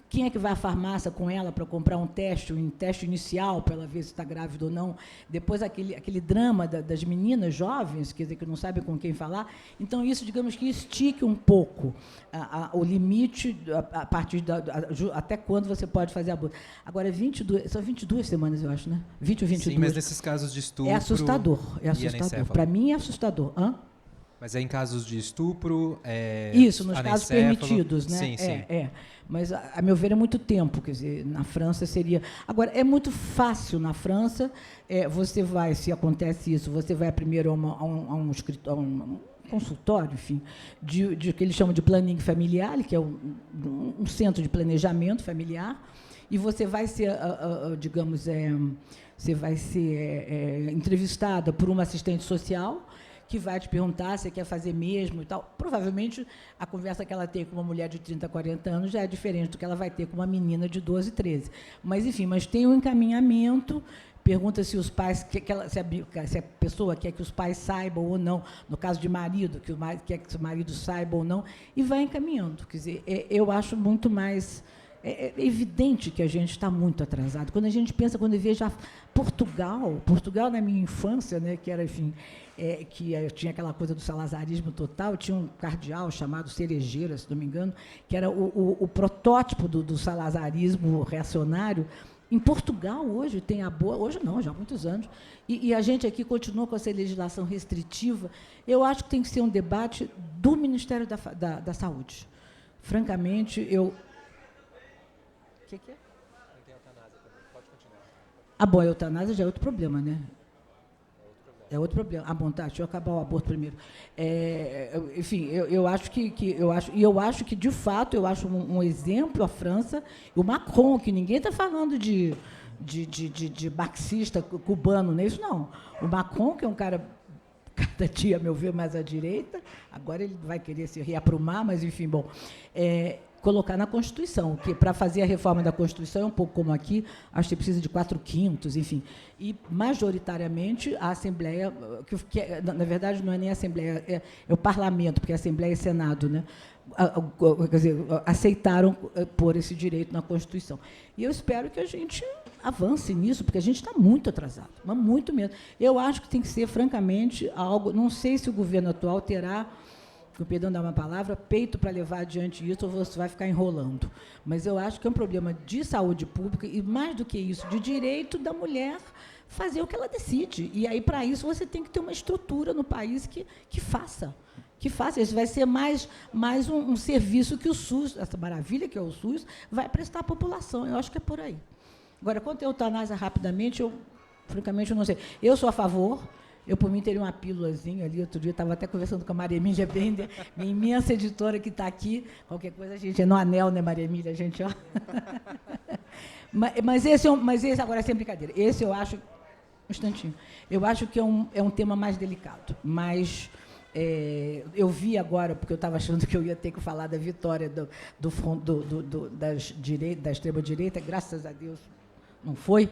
Quem é que vai à farmácia com ela para comprar um teste inicial, para ela ver se está grávida ou não? Depois, aquele drama das meninas jovens, quer dizer, que não sabem com quem falar. Então, isso, digamos que estique um pouco o limite a partir até quando você pode fazer aborto. Agora, são 22 semanas, eu acho, né? 20 ou 22. Sim, mas nesses casos de estupro... É assustador. Para mim, é assustador. Hã? Mas é em casos de estupro... Isso, nos casos permitidos, né? Sim, sim. Mas, a meu ver, é muito tempo. Quer dizer, na França seria... Agora, é muito fácil na França. Você vai, se acontece isso, você vai primeiro a um consultório, enfim, de que eles chamam de planning familiar, que é um centro de planejamento familiar, e você vai ser, digamos, você vai ser entrevistada por uma assistente social, que vai te perguntar se quer fazer mesmo e tal. Provavelmente, a conversa que ela tem com uma mulher de 30, 40 anos já é diferente do que ela vai ter com uma menina de 12, 13. Mas, enfim, tem um encaminhamento, pergunta se os pais, se a pessoa quer que os pais saibam ou não, no caso de marido, quer que o marido saiba ou não, e vai encaminhando. Quer dizer, eu acho muito mais... É evidente que a gente está muito atrasado. Quando a gente pensa, quando eu vejo Portugal, na minha infância, né, que era, enfim, tinha aquela coisa do salazarismo total, tinha um cardeal chamado Cerejeira, se não me engano, que era o protótipo do salazarismo reacionário. Em Portugal, hoje, tem aborto, hoje não, já há muitos anos, e a gente aqui continua com essa legislação restritiva. Eu acho que tem que ser um debate do Ministério da Saúde. Francamente, O que é? Tem eutanásia também. Pode continuar. Bom, a eutanásia já é outro problema, né? É outro problema. Bom, tá, deixa eu acabar o aborto primeiro. Enfim, eu acho que, de fato, eu acho um exemplo a França, e o Macron, que ninguém está falando de marxista cubano, não é isso, não. O Macron, que é um cara, cada dia, a meu ver, mais à direita, agora ele vai querer se reaprumar, mas, enfim, bom... colocar na Constituição, que para fazer a reforma da Constituição é um pouco como aqui, acho que precisa de 4/5, enfim. E, majoritariamente, a Assembleia, que na verdade não é nem a Assembleia, é o Parlamento, porque a Assembleia é Senado, né? Quer dizer, aceitaram pôr esse direito na Constituição. E eu espero que a gente avance nisso, porque a gente está muito atrasado, mas muito mesmo. Eu acho que tem que ser, francamente, algo... Não sei se o governo atual terá, com perdão de dar uma palavra, peito para levar adiante isso, ou você vai ficar enrolando. Mas eu acho que é um problema de saúde pública e, mais do que isso, de direito da mulher fazer o que ela decide. E aí, para isso, você tem que ter uma estrutura no país que faça. Que faça. Isso vai ser mais um serviço que o SUS, essa maravilha que é o SUS, vai prestar à população. Eu acho que é por aí. Agora, quanto à eutanásia, rapidamente, francamente, eu não sei. Eu sou a favor. Eu, por mim, teria uma pílulazinha ali. Outro dia, estava até conversando com a Maria Emília Bender, minha imensa editora que está aqui. Qualquer coisa, a gente é no anel, né, Maria Emília? A gente, ó. Mas esse, agora, sem brincadeira, esse eu acho... Um instantinho. Eu acho que é um tema mais delicado, mas... eu vi agora, porque eu estava achando que eu ia ter que falar da vitória da extrema-direita, graças a Deus não foi,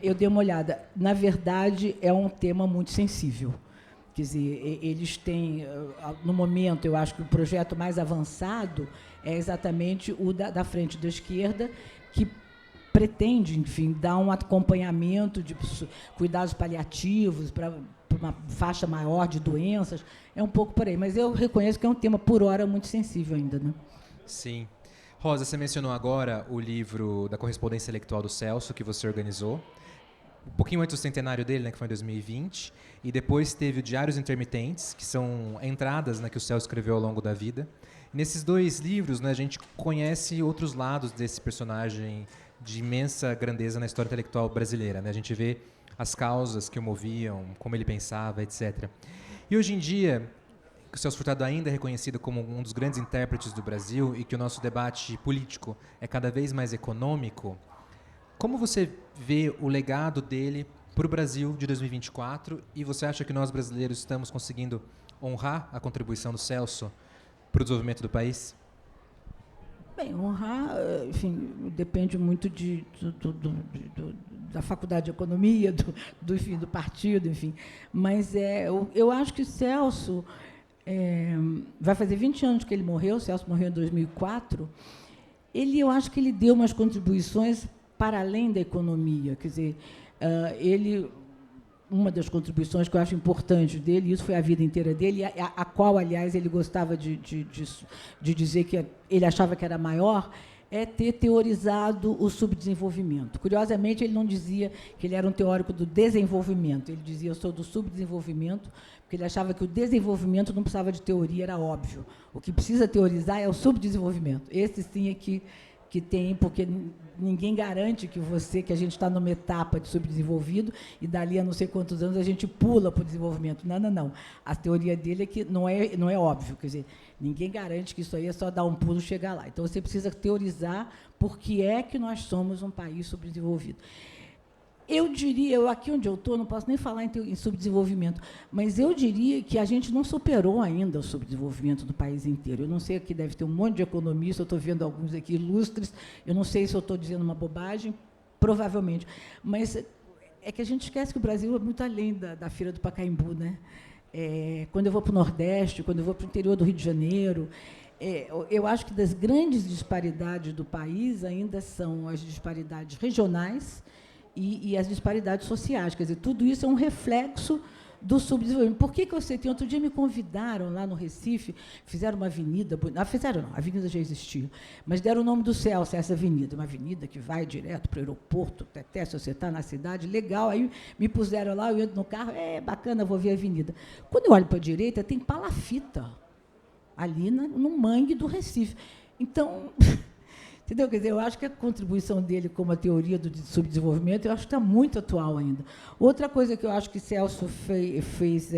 eu dei uma olhada. Na verdade, é um tema muito sensível. Quer dizer, eles têm, no momento, eu acho que o projeto mais avançado é exatamente o da frente da esquerda, que pretende, enfim, dar um acompanhamento de cuidados paliativos para uma faixa maior de doenças, é um pouco por aí. Mas eu reconheço que é um tema, por hora, muito sensível ainda. Né? Sim. Rosa, você mencionou agora o livro da correspondência intelectual do Celso, que você organizou, um pouquinho antes do centenário dele, né, que foi em 2020, e depois teve o Diários Intermitentes, que são entradas, né, que o Celso escreveu ao longo da vida. E nesses dois livros, né, a gente conhece outros lados desse personagem de imensa grandeza na história intelectual brasileira. Né? A gente vê as causas que o moviam, como ele pensava, etc. E hoje em dia, o Celso Furtado ainda é reconhecido como um dos grandes intérpretes do Brasil e que o nosso debate político é cada vez mais econômico. Como você vê o legado dele para o Brasil de 2024 e você acha que nós brasileiros estamos conseguindo honrar a contribuição do Celso para o desenvolvimento do país? Bem, honrar, enfim, depende muito da faculdade de economia, enfim, do partido, enfim. Mas eu acho que o Celso vai fazer 20 anos que ele morreu. O Celso morreu em 2004. Eu acho que ele deu umas contribuições para além da economia. Quer dizer, uma das contribuições que eu acho importante dele, isso foi a vida inteira dele, a qual, aliás, ele gostava de dizer que ele achava que era maior, é ter teorizado o subdesenvolvimento. Curiosamente, ele não dizia que ele era um teórico do desenvolvimento, ele dizia, eu sou do subdesenvolvimento, porque ele achava que o desenvolvimento não precisava de teoria, era óbvio. O que precisa teorizar é o subdesenvolvimento. Esse, sim, é que tem, porque ninguém garante que a gente está numa etapa de subdesenvolvido e dali a não sei quantos anos a gente pula para o desenvolvimento. Não, não, não. A teoria dele é que não é óbvio, quer dizer, ninguém garante que isso aí é só dar um pulo e chegar lá. Então, você precisa teorizar por que é que nós somos um país subdesenvolvido. Eu diria, aqui onde eu estou, não posso nem falar em subdesenvolvimento, mas eu diria que a gente não superou ainda o subdesenvolvimento do país inteiro. Eu não sei, aqui deve ter um monte de economistas, eu estou vendo alguns aqui ilustres, eu não sei se eu estou dizendo uma bobagem, provavelmente, mas é que a gente esquece que o Brasil é muito além da Feira do Pacaembu. Né? Quando eu vou para o Nordeste, quando eu vou para o interior do Rio de Janeiro, eu acho que das grandes disparidades do país ainda são as disparidades regionais, e as disparidades sociais. Quer dizer, tudo isso é um reflexo do subdesenvolvimento. Por que você tem? Outro dia me convidaram lá no Recife, fizeram uma avenida, fizeram não, a avenida já existia, mas deram o nome do Celso a essa avenida, uma avenida que vai direto para o aeroporto, até se você está na cidade, legal, aí me puseram lá, eu entro no carro, bacana, vou ver a avenida. Quando eu olho para a direita, tem palafita, ali no mangue do Recife. Então... Entendeu? Quer dizer, eu acho que a contribuição dele como a teoria do subdesenvolvimento, eu acho que está muito atual ainda. Outra coisa que eu acho que Celso fez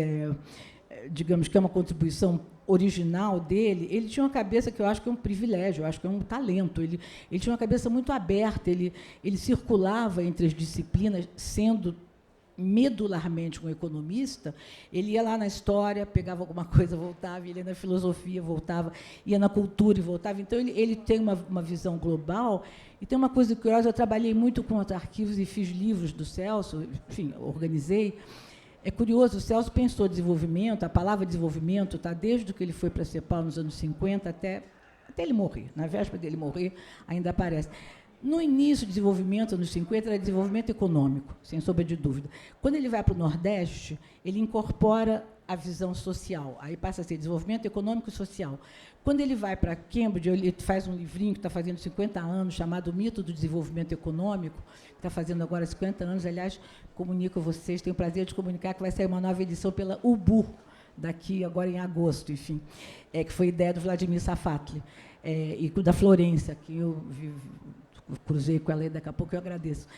digamos que é uma contribuição original dele, ele tinha uma cabeça que eu acho que é um privilégio, eu acho que é um talento. Ele tinha uma cabeça muito aberta, ele circulava entre as disciplinas, sendo medularmente um economista, ele ia lá na história, pegava alguma coisa, voltava, ele ia na filosofia, voltava, ia na cultura e voltava. Então, ele tem uma visão global. E tem uma coisa curiosa, eu trabalhei muito com os arquivos e fiz livros do Celso, enfim, organizei. É curioso, o Celso pensou desenvolvimento, a palavra desenvolvimento está desde que ele foi para a CEPAL nos anos 50 até ele morrer. Na véspera dele morrer, ainda aparece. No início do desenvolvimento, nos 50, era desenvolvimento econômico, sem sombra de dúvida. Quando ele vai para o Nordeste, ele incorpora a visão social, aí passa a ser desenvolvimento econômico e social. Quando ele vai para Cambridge, ele faz um livrinho que está fazendo 50 anos, chamado Mito do Desenvolvimento Econômico, que está fazendo agora 50 anos, aliás, comunico a vocês, tenho o prazer de comunicar que vai sair uma nova edição pela UBU, daqui agora em agosto, enfim, que foi ideia do Vladimir Safatli, e da Florência, que eu cruzei com ela, e daqui a pouco eu agradeço.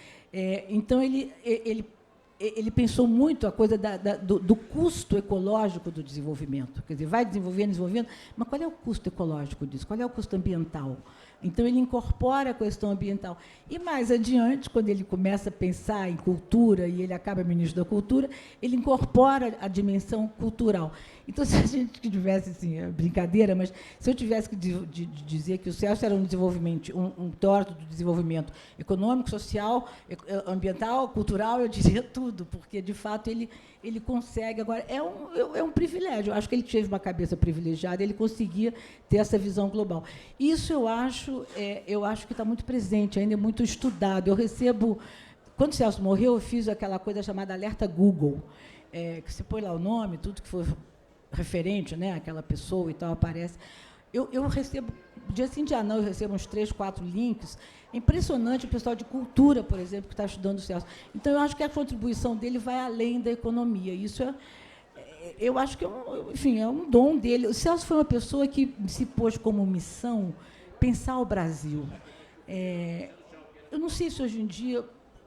Então, ele pensou muito a coisa do custo ecológico do desenvolvimento. Quer dizer, vai desenvolvendo, mas qual é o custo ecológico disso? Qual é o custo ambiental? Então, ele incorpora a questão ambiental. E, mais adiante, quando ele começa a pensar em cultura, e ele acaba ministro da Cultura, ele incorpora a dimensão cultural. Então, se a gente tivesse, assim, brincadeira, mas se eu tivesse que dizer que o Celso era um teórico do desenvolvimento econômico, social, ambiental, cultural, eu diria tudo, porque, de fato, ele consegue. Agora, é um privilégio. Eu acho que ele teve uma cabeça privilegiada, ele conseguia ter essa visão global. Isso eu acho que está muito presente, ainda é muito estudado. Eu recebo... Quando o Celso morreu, eu fiz aquela coisa chamada alerta Google, que você põe lá o nome, tudo que for referente, né, àquela pessoa e tal, aparece. Eu recebo, dia sim, dia não, eu recebo uns 3, 4 links. É impressionante o pessoal de cultura, por exemplo, que está estudando o Celso. Então, eu acho que a contribuição dele vai além da economia. Isso eu acho que é um dom dele. O Celso foi uma pessoa que se pôs como missão pensar o Brasil. Eu não sei se hoje em dia...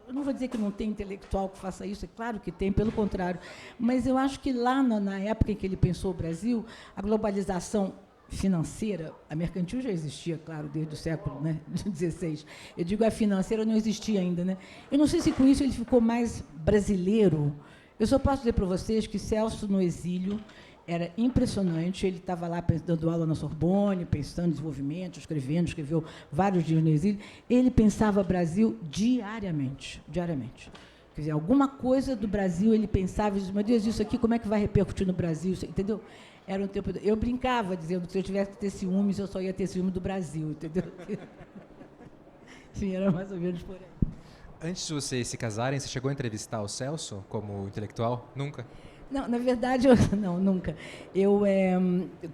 Eu não vou dizer que não tem intelectual que faça isso, é claro que tem, pelo contrário. Mas eu acho que lá, na época em que ele pensou o Brasil, a globalização financeira, a mercantil já existia, claro, desde o século, né, XVI. Eu digo a financeira não existia ainda. Né? Eu não sei se com isso ele ficou mais brasileiro. Eu só posso dizer para vocês que Celso, no exílio, era impressionante. Ele estava lá dando aula na Sorbonne, pensando em desenvolvimento, escreveu vários dias no exílio. Ele pensava Brasil diariamente. Quer dizer, alguma coisa do Brasil ele pensava, e dizia, meu Deus, isso aqui, como é que vai repercutir no Brasil? Entendeu? Era um tempo... Eu brincava, dizendo que se eu tivesse que ter ciúmes, eu só ia ter ciúme do Brasil, entendeu? Enfim, era mais ou menos por aí. Antes de vocês se casarem, você chegou a entrevistar o Celso como intelectual? Nunca? Não, na verdade, não, nunca.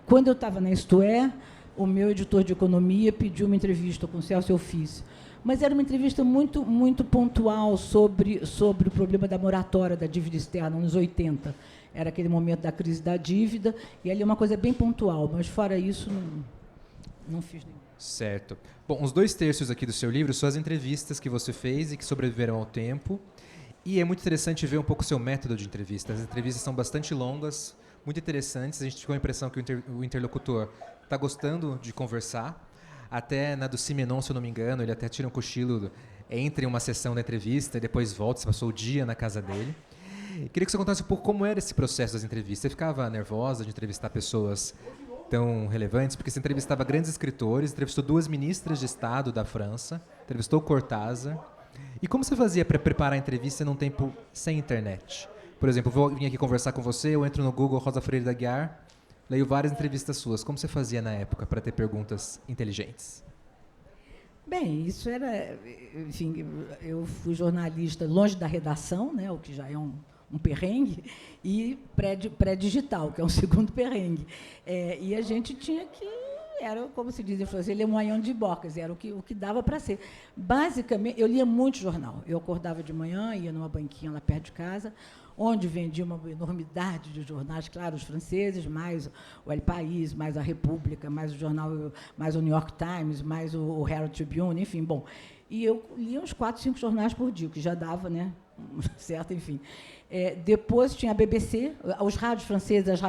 Quando eu estava na Isto É, o meu editor de economia pediu uma entrevista com o Celso, eu fiz. Mas era uma entrevista muito, muito pontual sobre o problema da moratória da dívida externa, nos 80. Era aquele momento da crise da dívida, e ali é uma coisa bem pontual, mas, fora isso, não fiz nenhum. Certo. Bom, os 2/3 aqui do seu livro são as entrevistas que você fez e que sobreviveram ao tempo. E é muito interessante ver um pouco o seu método de entrevista. As entrevistas são bastante longas, muito interessantes. A gente ficou a impressão que o interlocutor está gostando de conversar. Até na do Simenon, se eu não me engano, ele até tira um cochilo entre uma sessão da entrevista e depois volta, você passou o dia na casa dele. Queria que você contasse um pouco como era esse processo das entrevistas. Você ficava nervosa de entrevistar pessoas tão relevantes? Porque você entrevistava grandes escritores, entrevistou 2 ministras de Estado da França, entrevistou Cortázar. E como você fazia para preparar a entrevista num tempo sem internet? Por exemplo, vou vir aqui conversar com você, eu entro no Google Rosa Freire da Aguiar, leio várias entrevistas suas. Como você fazia na época para ter perguntas inteligentes? Bem, isso era... Enfim, eu fui jornalista longe da redação, né, o que já é um perrengue, e pré-digital, que é um segundo perrengue. E a gente tinha que... Era, como se diz em francês, ele é moyen de bocas, era o que dava para ser. Basicamente, eu lia muito jornal. Eu acordava de manhã, ia numa banquinha lá perto de casa, onde vendia uma enormidade de jornais, claro, os franceses, mais o El País, mais a República, mais o jornal, mais o New York Times, mais o Herald Tribune, enfim, bom. E eu lia uns 4, 5 jornais por dia, que já dava, né? Certo, enfim. Depois tinha a BBC, as rádios francesas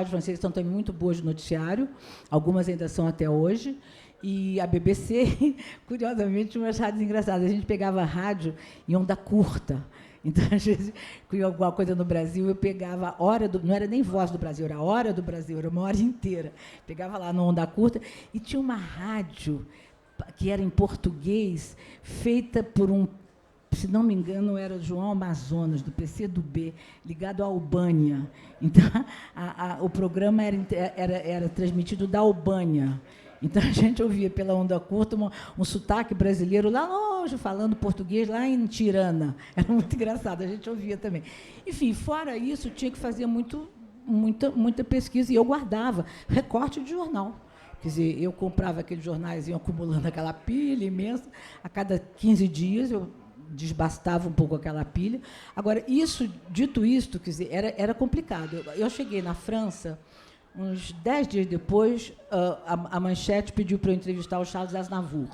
são também muito boas de noticiário, algumas ainda são até hoje, e a BBC, curiosamente, tinha umas rádios engraçadas. A gente pegava a rádio em onda curta. Então, às vezes, com alguma coisa no Brasil, eu pegava a hora do... Não era nem Voz do Brasil, era a hora do Brasil, era uma hora inteira. Pegava lá no onda curta, e tinha uma rádio que era em português, feita por se não me engano, era João Amazonas, do PCdoB, ligado à Albânia. Então, o programa era transmitido da Albânia. Então, a gente ouvia pela onda curta um sotaque brasileiro lá longe, falando português, lá em Tirana. Era muito engraçado, a gente ouvia também. Enfim, fora isso, tinha que fazer muita pesquisa, e eu guardava recorte de jornal. Quer dizer, eu comprava aqueles jornais, iam acumulando aquela pilha imensa, a cada 15 dias eu desbastava um pouco aquela pilha. Agora, dito isto, quer dizer, era complicado. Eu cheguei na França, uns 10 dias depois, a Manchete pediu para eu entrevistar o Charles Aznavour,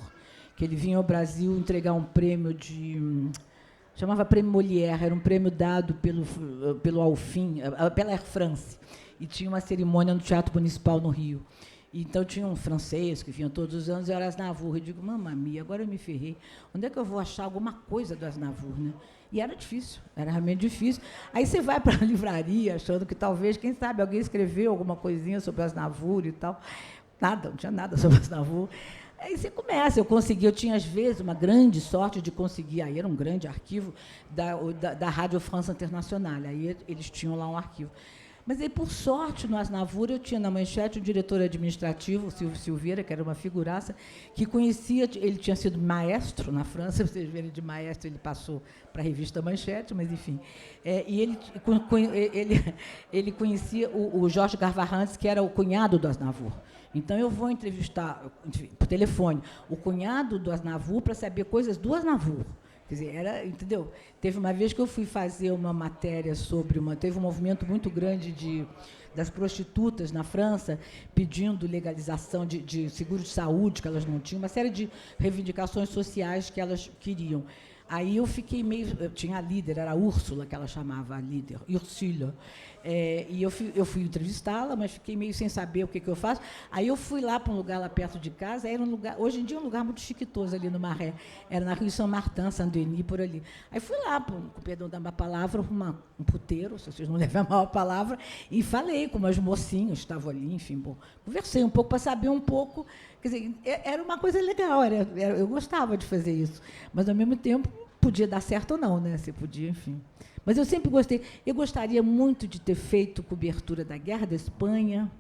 que ele vinha ao Brasil entregar um prêmio chamava Prêmio Molière, era um prêmio dado pelo Alfim, pela Air France, e tinha uma cerimônia no Teatro Municipal no Rio. Então, tinha um francês que vinha todos os anos, e era Aznavour. Eu digo, mamma mia, agora eu me ferrei. Onde é que eu vou achar alguma coisa do Aznavour, né? E era difícil, era realmente difícil. Aí você vai para a livraria, achando que talvez, quem sabe, alguém escreveu alguma coisinha sobre Aznavour e tal. Nada, não tinha nada sobre Aznavour. Aí você começa, eu tinha, às vezes, uma grande sorte de conseguir, aí era um grande arquivo da Rádio France Internationale, aí eles tinham lá um arquivo. Mas aí, por sorte, no Aznavour, eu tinha na Manchete um diretor administrativo, o Silvio Silveira, que era uma figuraça, que conhecia, ele tinha sido maestro na França, vocês verem, de maestro ele passou para a revista Manchete, mas, enfim. E ele conhecia o Jorge Garvarrans, que era o cunhado do Aznavour. Então, eu vou entrevistar, enfim, por telefone, o cunhado do Aznavour para saber coisas do Aznavour. Quer dizer, entendeu? Teve uma vez que eu fui fazer uma matéria teve um movimento muito grande das prostitutas na França, pedindo legalização de seguro de saúde, que elas não tinham, uma série de reivindicações sociais que elas queriam. Aí eu fiquei eu tinha a líder, era a Úrsula, que ela chamava a líder, Ursula. E eu fui entrevistá-la, mas fiquei meio sem saber o que eu faço. Aí eu fui lá para um lugar lá perto de casa, era um lugar, hoje em dia é um lugar muito chiquitoso ali no Marais, era na Rue Saint-Martin, Saint-Denis, por ali. Aí fui lá, com perdão da minha palavra, um puteiro, se vocês não levam a mal a palavra, e falei com umas mocinhas, estavam ali, enfim, bom, conversei um pouco para saber um pouco. Quer dizer, era uma coisa legal, eu gostava de fazer isso, mas, ao mesmo tempo, podia dar certo ou não, né? Você podia, enfim. Mas eu sempre gostei. Eu gostaria muito de ter feito cobertura da Guerra da Espanha,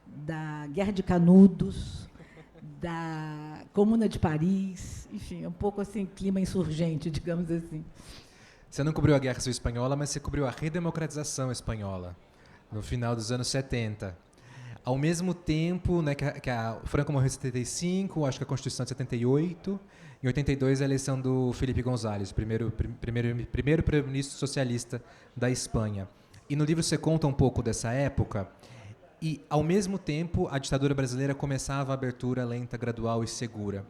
da Guerra de Canudos, da Comuna de Paris, enfim, um pouco assim, clima insurgente, digamos assim. Você não cobriu a Guerra Civil Espanhola, mas você cobriu a redemocratização espanhola, no final dos anos 70. Ao mesmo tempo, né, que a Franco morreu em 75, acho que a Constituição de 78, em 82 a eleição do Felipe González, primeiro primeiro-ministro socialista da Espanha. E no livro você conta um pouco dessa época, e, ao mesmo tempo, a ditadura brasileira começava a abertura lenta, gradual e segura.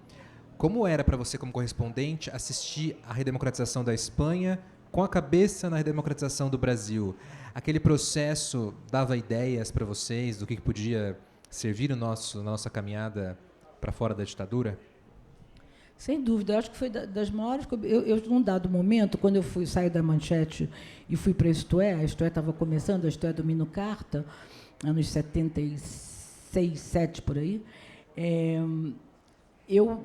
Como era para você, como correspondente, assistir à redemocratização da Espanha com a cabeça na redemocratização do Brasil? Aquele processo dava ideias para vocês do que podia servir na nossa caminhada para fora da ditadura? Sem dúvida, eu acho que foi das maiores. Eu, num dado momento, quando eu saí da Manchete e fui para a Isto É estava começando, a Isto É do Mino Carta, anos 76, 7, por aí, eu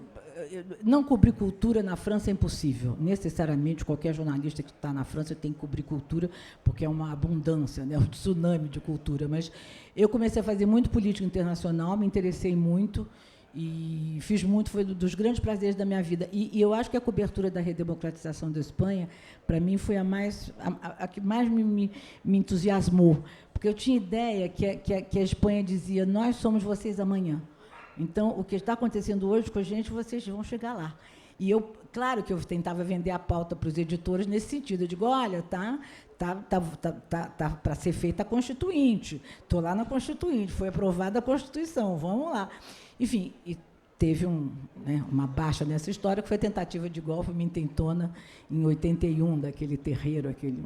não cobrir cultura na França é impossível. Necessariamente, qualquer jornalista que está na França tem que cobrir cultura, porque é uma abundância, né, um tsunami de cultura. Mas eu comecei a fazer muito política internacional, me interessei muito e fiz muito, foi dos grandes prazeres da minha vida. E eu acho que a cobertura da redemocratização da Espanha, para mim, foi a que mais me entusiasmou, porque eu tinha ideia que a Espanha dizia: nós somos vocês amanhã. Então, o que está acontecendo hoje com a gente, vocês vão chegar lá. E eu, claro que eu tentava vender a pauta para os editores nesse sentido. Eu digo: olha, tá para ser feita a Constituinte. Estou lá na Constituinte, foi aprovada a Constituição, vamos lá. Enfim, e teve uma baixa nessa história, que foi a tentativa de golpe, uma intentona, em 81, daquele terreiro, aquele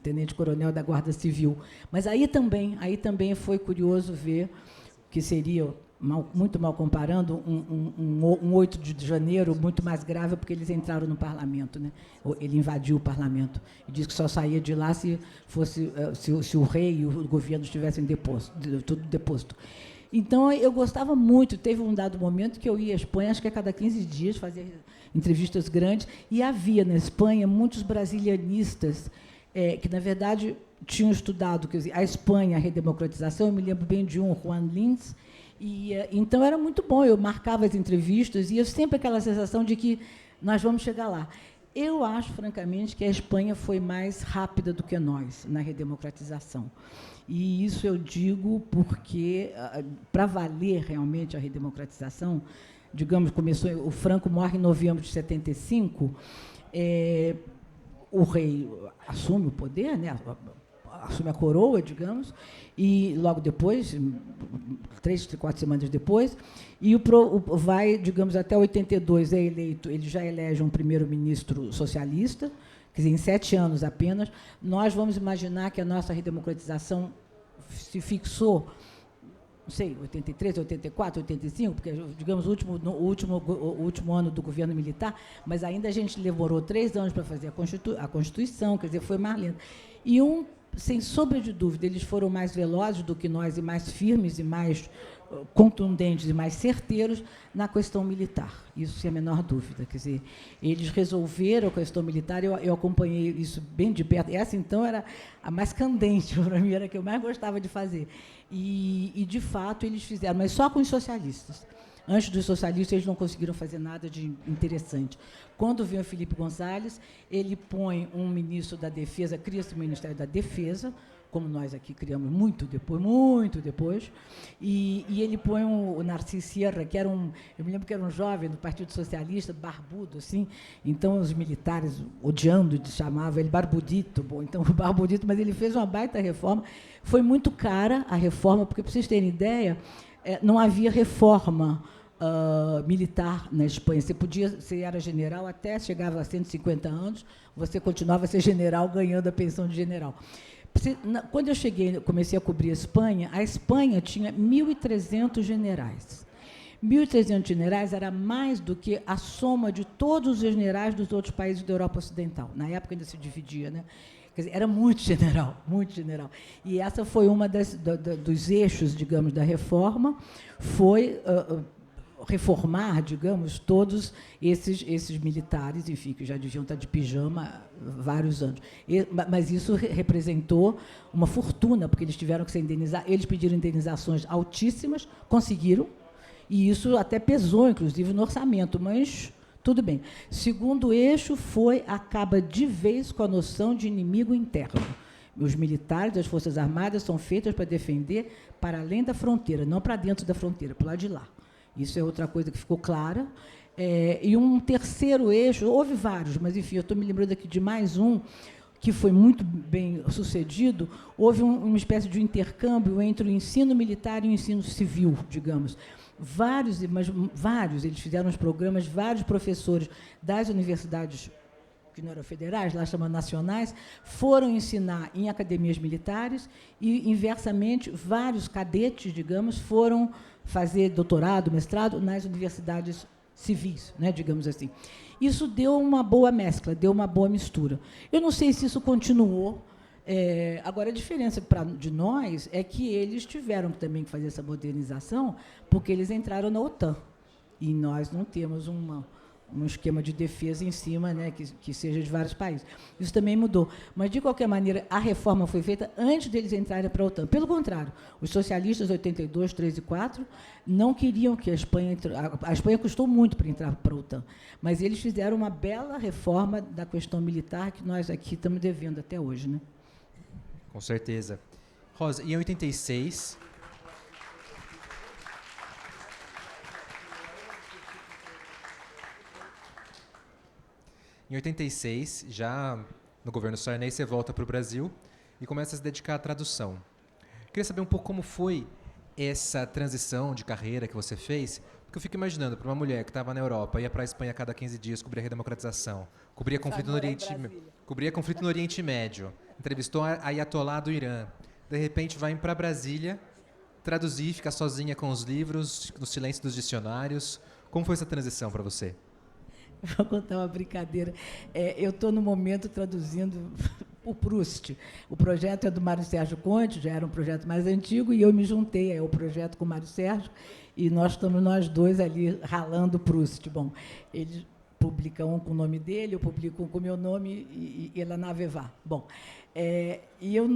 tenente-coronel da Guarda Civil. Mas aí também foi curioso ver que seria, muito mal comparando, um 8 de janeiro muito mais grave, porque eles entraram no parlamento, né? Ele invadiu o parlamento e disse que só saía de lá se o rei e o governo estivessem tudo deposto. Então, eu gostava muito. Teve um dado momento que eu ia à Espanha, acho que a cada 15 dias, fazer entrevistas grandes, e havia na Espanha muitos brasilianistas que, na verdade, tinham estudado, quer dizer, a Espanha, a redemocratização. Eu me lembro bem de Juan Lins, Então, era muito bom. Eu marcava as entrevistas e eu sempre aquela sensação de que nós vamos chegar lá. Eu acho, francamente, que a Espanha foi mais rápida do que nós na redemocratização. E isso eu digo porque, para valer realmente a redemocratização, digamos, o Franco morre em novembro de 75, o rei assume o poder, né, assume a coroa, digamos, e logo depois, 3, 4 semanas depois, e vai, digamos, até 82 é eleito, ele já elege um primeiro-ministro socialista, quer dizer, em 7 anos apenas. Nós vamos imaginar que a nossa redemocratização se fixou, não sei, 83, 84, 85, porque, digamos, o último ano do governo militar, mas ainda a gente demorou 3 anos para fazer a Constituição, quer dizer, foi mais lento. E sem sombra de dúvida, eles foram mais velozes do que nós e mais firmes e mais contundentes e mais certeiros na questão militar. Isso sem a menor dúvida. Quer dizer, eles resolveram a questão militar, eu acompanhei isso bem de perto. Essa, então, era a mais candente, para mim, era a que eu mais gostava de fazer. E, de fato, eles fizeram, mas só com os socialistas. Antes dos socialistas, eles não conseguiram fazer nada de interessante. Quando vem o Felipe González, ele põe um ministro da Defesa, cria-se o Ministério da Defesa, como nós aqui criamos muito depois, e ele põe o Narciso Sierra, que era eu me lembro que era um jovem do Partido Socialista, barbudo, assim, então os militares, odiando, chamavam ele Barbudito, então o Barbudito, mas ele fez uma baita reforma, foi muito cara a reforma, porque, para vocês terem ideia, não havia reforma militar na Espanha. Você era general até chegava a 150 anos, você continuava a ser general, ganhando a pensão de general. Quando eu comecei a cobrir a Espanha tinha 1.300 generais. 1.300 generais era mais do que a soma de todos os generais dos outros países da Europa Ocidental. Na época ainda se dividia, né? Quer dizer, era muito general, muito general. E essa foi uma dos eixos, digamos, da reforma, foi reformar, digamos, todos esses militares, enfim, que já deviam estar de pijama há vários anos. Mas isso representou uma fortuna, porque eles tiveram que se indenizar. Eles pediram indenizações altíssimas, conseguiram, e isso até pesou, inclusive, no orçamento, mas tudo bem. Segundo eixo acaba de vez com a noção de inimigo interno. Os militares das Forças Armadas são feitos para defender para além da fronteira, não para dentro da fronteira, para lá de lá. Isso é outra coisa que ficou clara. E um terceiro eixo, houve vários, mas, enfim, eu estou me lembrando aqui de mais um, que foi muito bem sucedido. Houve uma espécie de intercâmbio entre o ensino militar e o ensino civil, digamos. Vários, eles fizeram os programas, vários professores das universidades que não eram federais, lá chamam nacionais, foram ensinar em academias militares e, inversamente, vários cadetes, digamos, foram fazer doutorado, mestrado nas universidades civis, né, digamos assim. Isso deu uma boa mescla, deu uma boa mistura. Eu não sei se isso continuou. Agora, a diferença de nós é que eles tiveram também que fazer essa modernização, porque eles entraram na OTAN. E nós não temos um esquema de defesa em cima, né, que seja de vários países. Isso também mudou. Mas, de qualquer maneira, a reforma foi feita antes deles entrarem para a OTAN. Pelo contrário, os socialistas, 82, 3 e 4, não queriam que a Espanha... A Espanha custou muito para entrar para a OTAN, mas eles fizeram uma bela reforma da questão militar que nós aqui estamos devendo até hoje, né? Com certeza. Rosa, em 86... Em 86, já no governo Sarney, você volta para o Brasil e começa a se dedicar à tradução. Queria saber um pouco como foi essa transição de carreira que você fez, porque eu fico imaginando, para uma mulher que estava na Europa, ia para a Espanha a cada 15 dias, cobria a redemocratização, cobria conflito no Oriente Médio, entrevistou a Ayatollah do Irã, de repente vai para Brasília, traduzir, ficar sozinha com os livros, no silêncio dos dicionários. Como foi essa transição para você? Vou contar uma brincadeira. Eu estou, no momento, traduzindo o Proust. O projeto é do Mário Sérgio Conte, já era um projeto mais antigo, e eu me juntei ao projeto com o Mário Sérgio, e nós estamos nós dois ali ralando Proust. Bom, publica um com o nome dele, eu publico um com o meu nome e ela naveva. Bom, e eu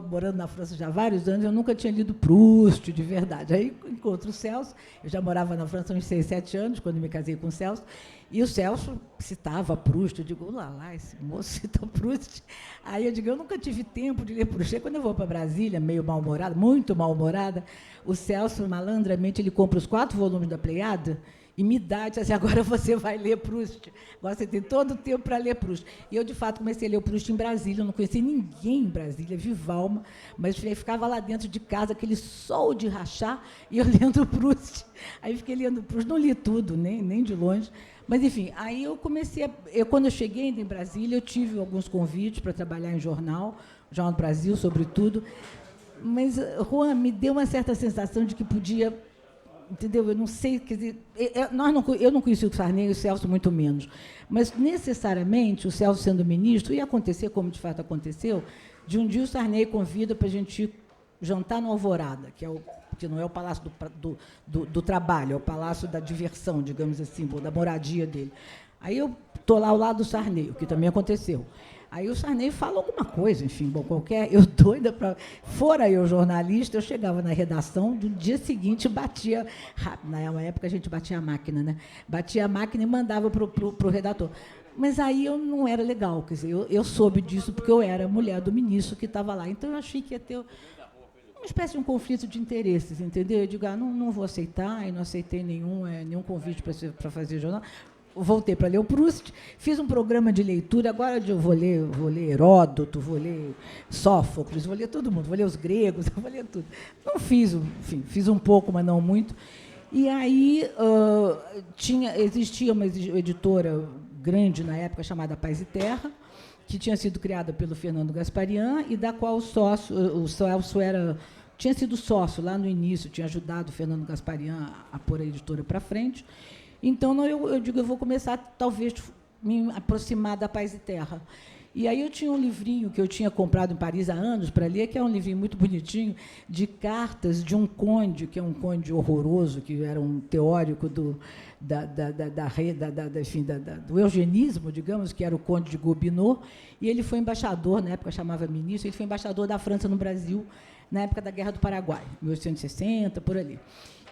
morando na França já há vários anos, eu nunca tinha lido Proust de verdade. Aí encontro o Celso, eu já morava na França há uns 6, 7 anos, quando me casei com o Celso, e o Celso citava Proust. Eu digo, lá, esse moço cita Proust. Aí eu digo, eu nunca tive tempo de ler Proust. Aí, quando eu vou para Brasília, meio mal-humorada, muito mal-humorada, o Celso, malandramente, ele compra os 4 volumes da Pleiade e me dá, diz assim, agora você vai ler Proust. Agora você tem todo o tempo para ler Proust. E eu, de fato, comecei a ler o Proust em Brasília. Eu não conhecia ninguém em Brasília, Vivalma, mas ficava lá dentro de casa, aquele sol de rachar, e eu lendo Proust. Aí fiquei lendo Proust, não li tudo, nem de longe. Mas, enfim, aí eu comecei quando eu cheguei ainda em Brasília, eu tive alguns convites para trabalhar em Jornal do Brasil, sobretudo. Mas, Juan, me deu uma certa sensação de que podia... Entendeu? Eu não sei, quer dizer, eu não conheci o Sarney e o Celso muito menos, mas necessariamente o Celso sendo ministro ia acontecer, como de fato aconteceu, de um dia o Sarney convida para a gente jantar no Alvorada, que não é o Palácio do Trabalho, é o Palácio da Diversão, digamos assim, da moradia dele. Aí eu estou lá ao lado do Sarney, o que também aconteceu. Aí o Sarney fala alguma coisa, enfim, bom, qualquer... Eu doida para... Fora eu jornalista, eu chegava na redação, no dia seguinte batia... Na época a gente batia a máquina, né? Batia a máquina e mandava para o redator. Mas aí eu não era legal, quer dizer, eu soube disso porque eu era mulher do ministro que estava lá. Então eu achei que ia ter uma espécie de um conflito de interesses, entendeu? Eu digo, não vou aceitar, e não aceitei nenhum convite para fazer jornal. Voltei para ler o Proust, fiz um programa de leitura, agora eu vou ler Heródoto, vou ler Sófocles, vou ler todo mundo, vou ler os gregos, vou ler tudo. Não fiz, enfim, fiz um pouco, mas não muito. E aí existia uma editora grande na época chamada Paz e Terra, que tinha sido criada pelo Fernando Gasparian e da qual o Celso tinha sido sócio lá no início, tinha ajudado o Fernando Gasparian a pôr a editora para frente. Então, eu digo, eu vou começar, talvez, me aproximar da Paz e Terra. E aí eu tinha um livrinho que eu tinha comprado em Paris há anos para ler, que é um livrinho muito bonitinho, de cartas de um conde, que é um conde horroroso, que era um teórico do eugenismo, digamos, que era o conde de Gobineau, e ele foi embaixador, na época chamava ministro, ele foi embaixador da França no Brasil, na época da Guerra do Paraguai, 1860, por ali.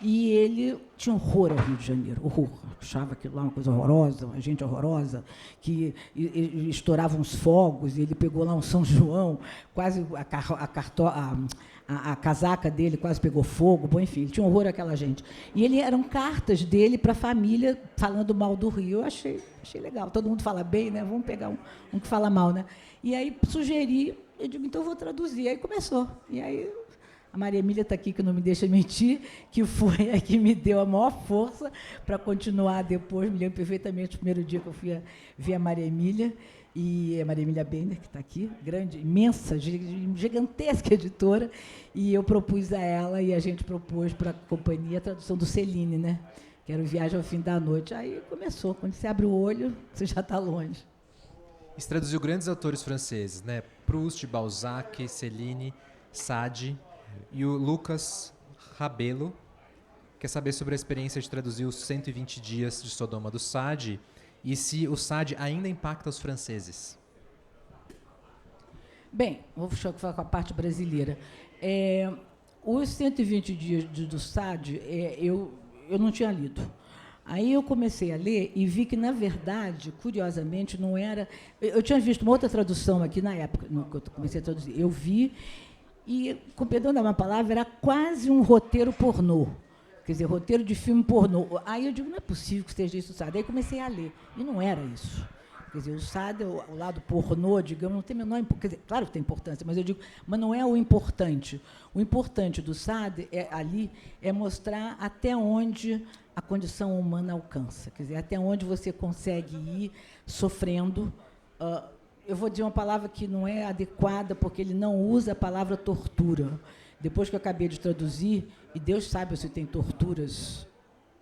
E ele tinha horror ao Rio de Janeiro, horror. Achava aquilo lá uma coisa horrorosa, uma gente horrorosa, que estourava uns fogos, e ele pegou lá um São João, quase a casaca dele quase pegou fogo, bom, enfim, ele tinha horror àquela gente. E eram cartas dele para a família falando mal do Rio. Eu achei legal. Todo mundo fala bem, né? Vamos pegar um que fala mal, né? E aí sugeri, eu digo, então eu vou traduzir. Aí começou. E aí a Maria Emília está aqui, que não me deixa mentir, que foi a que me deu a maior força para continuar depois. Me lembro perfeitamente o primeiro dia que eu fui ver a Maria Emília, e a Maria Emília Bender, que está aqui, grande, imensa, gigantesca editora, e eu propus a ela, e a gente propôs para a companhia a tradução do Céline, né? Que era o Viagem ao Fim da Noite. Aí começou, quando você abre o olho, você já está longe. Você traduziu grandes autores franceses, né? Proust, Balzac, Céline, Sade, e o Lucas Rabelo quer saber sobre a experiência de traduzir os 120 dias de Sodoma do Sade e se o Sade ainda impacta os franceses. Bem, vou falar com a parte brasileira. Os 120 dias do Sade, eu não tinha lido. Aí eu comecei a ler e vi que, na verdade, curiosamente, não era... Eu tinha visto uma outra tradução aqui na época, que eu comecei a traduzir. Eu vi... E, com perdão da uma palavra, era quase um roteiro pornô. Quer dizer, roteiro de filme pornô. Aí eu digo, não é possível que esteja isso o Sade. Aí comecei a ler. E não era isso. Quer dizer, o Sade, o lado pornô, digamos, não tem a menor importância. Quer dizer, claro que tem importância, mas eu digo, mas não é o importante. O importante do Sade ali é mostrar até onde a condição humana alcança. Quer dizer, até onde você consegue ir sofrendo. Eu vou dizer uma palavra que não é adequada, porque ele não usa a palavra tortura. Depois que eu acabei de traduzir, e Deus sabe se tem torturas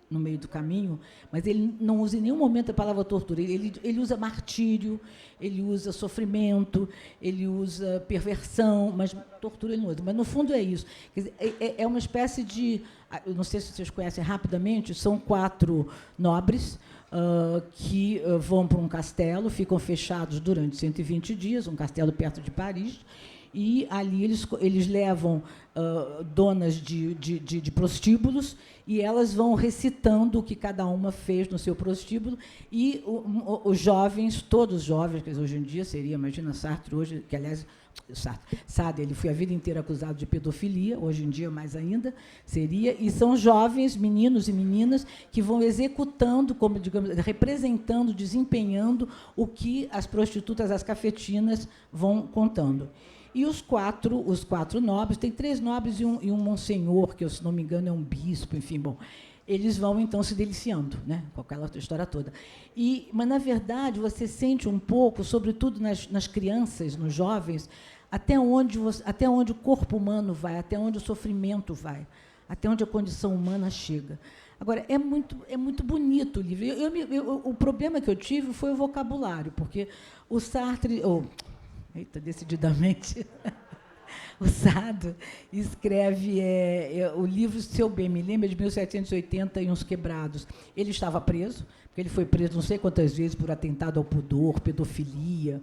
no meio do caminho, mas ele não usa em nenhum momento a palavra tortura. Ele usa martírio, ele usa sofrimento, ele usa perversão, mas tortura ele não usa. Mas, no fundo, é isso. Quer dizer, é uma espécie de... Eu não sei se vocês conhecem rapidamente, são 4 nobres, que vão para um castelo, ficam fechados durante 120 dias, um castelo perto de Paris, e ali eles levam donas de prostíbulos e elas vão recitando o que cada uma fez no seu prostíbulo, e os jovens, todos os jovens, que hoje em dia seria, imagina, Sartre hoje, que aliás, Sade, ele foi a vida inteira acusado de pedofilia, hoje em dia mais ainda, seria, e são jovens, meninos e meninas, que vão executando, como, digamos, representando, desempenhando o que as prostitutas, as cafetinas, vão contando. E os quatro nobres, tem 3 nobres e um monsenhor, que, se não me engano, é um bispo, enfim, bom, eles vão, então, se deliciando, né, com aquela história toda. Mas, na verdade, você sente um pouco, sobretudo nas crianças, nos jovens, até onde o corpo humano vai, até onde o sofrimento vai, até onde a condição humana chega. Agora, é muito bonito o livro. O problema que eu tive foi o vocabulário, porque o Sartre... decididamente... O Sado escreve o livro, se eu bem me lembro, é de 1780 e uns quebrados. Ele estava preso, porque ele foi preso não sei quantas vezes por atentado ao pudor, pedofilia,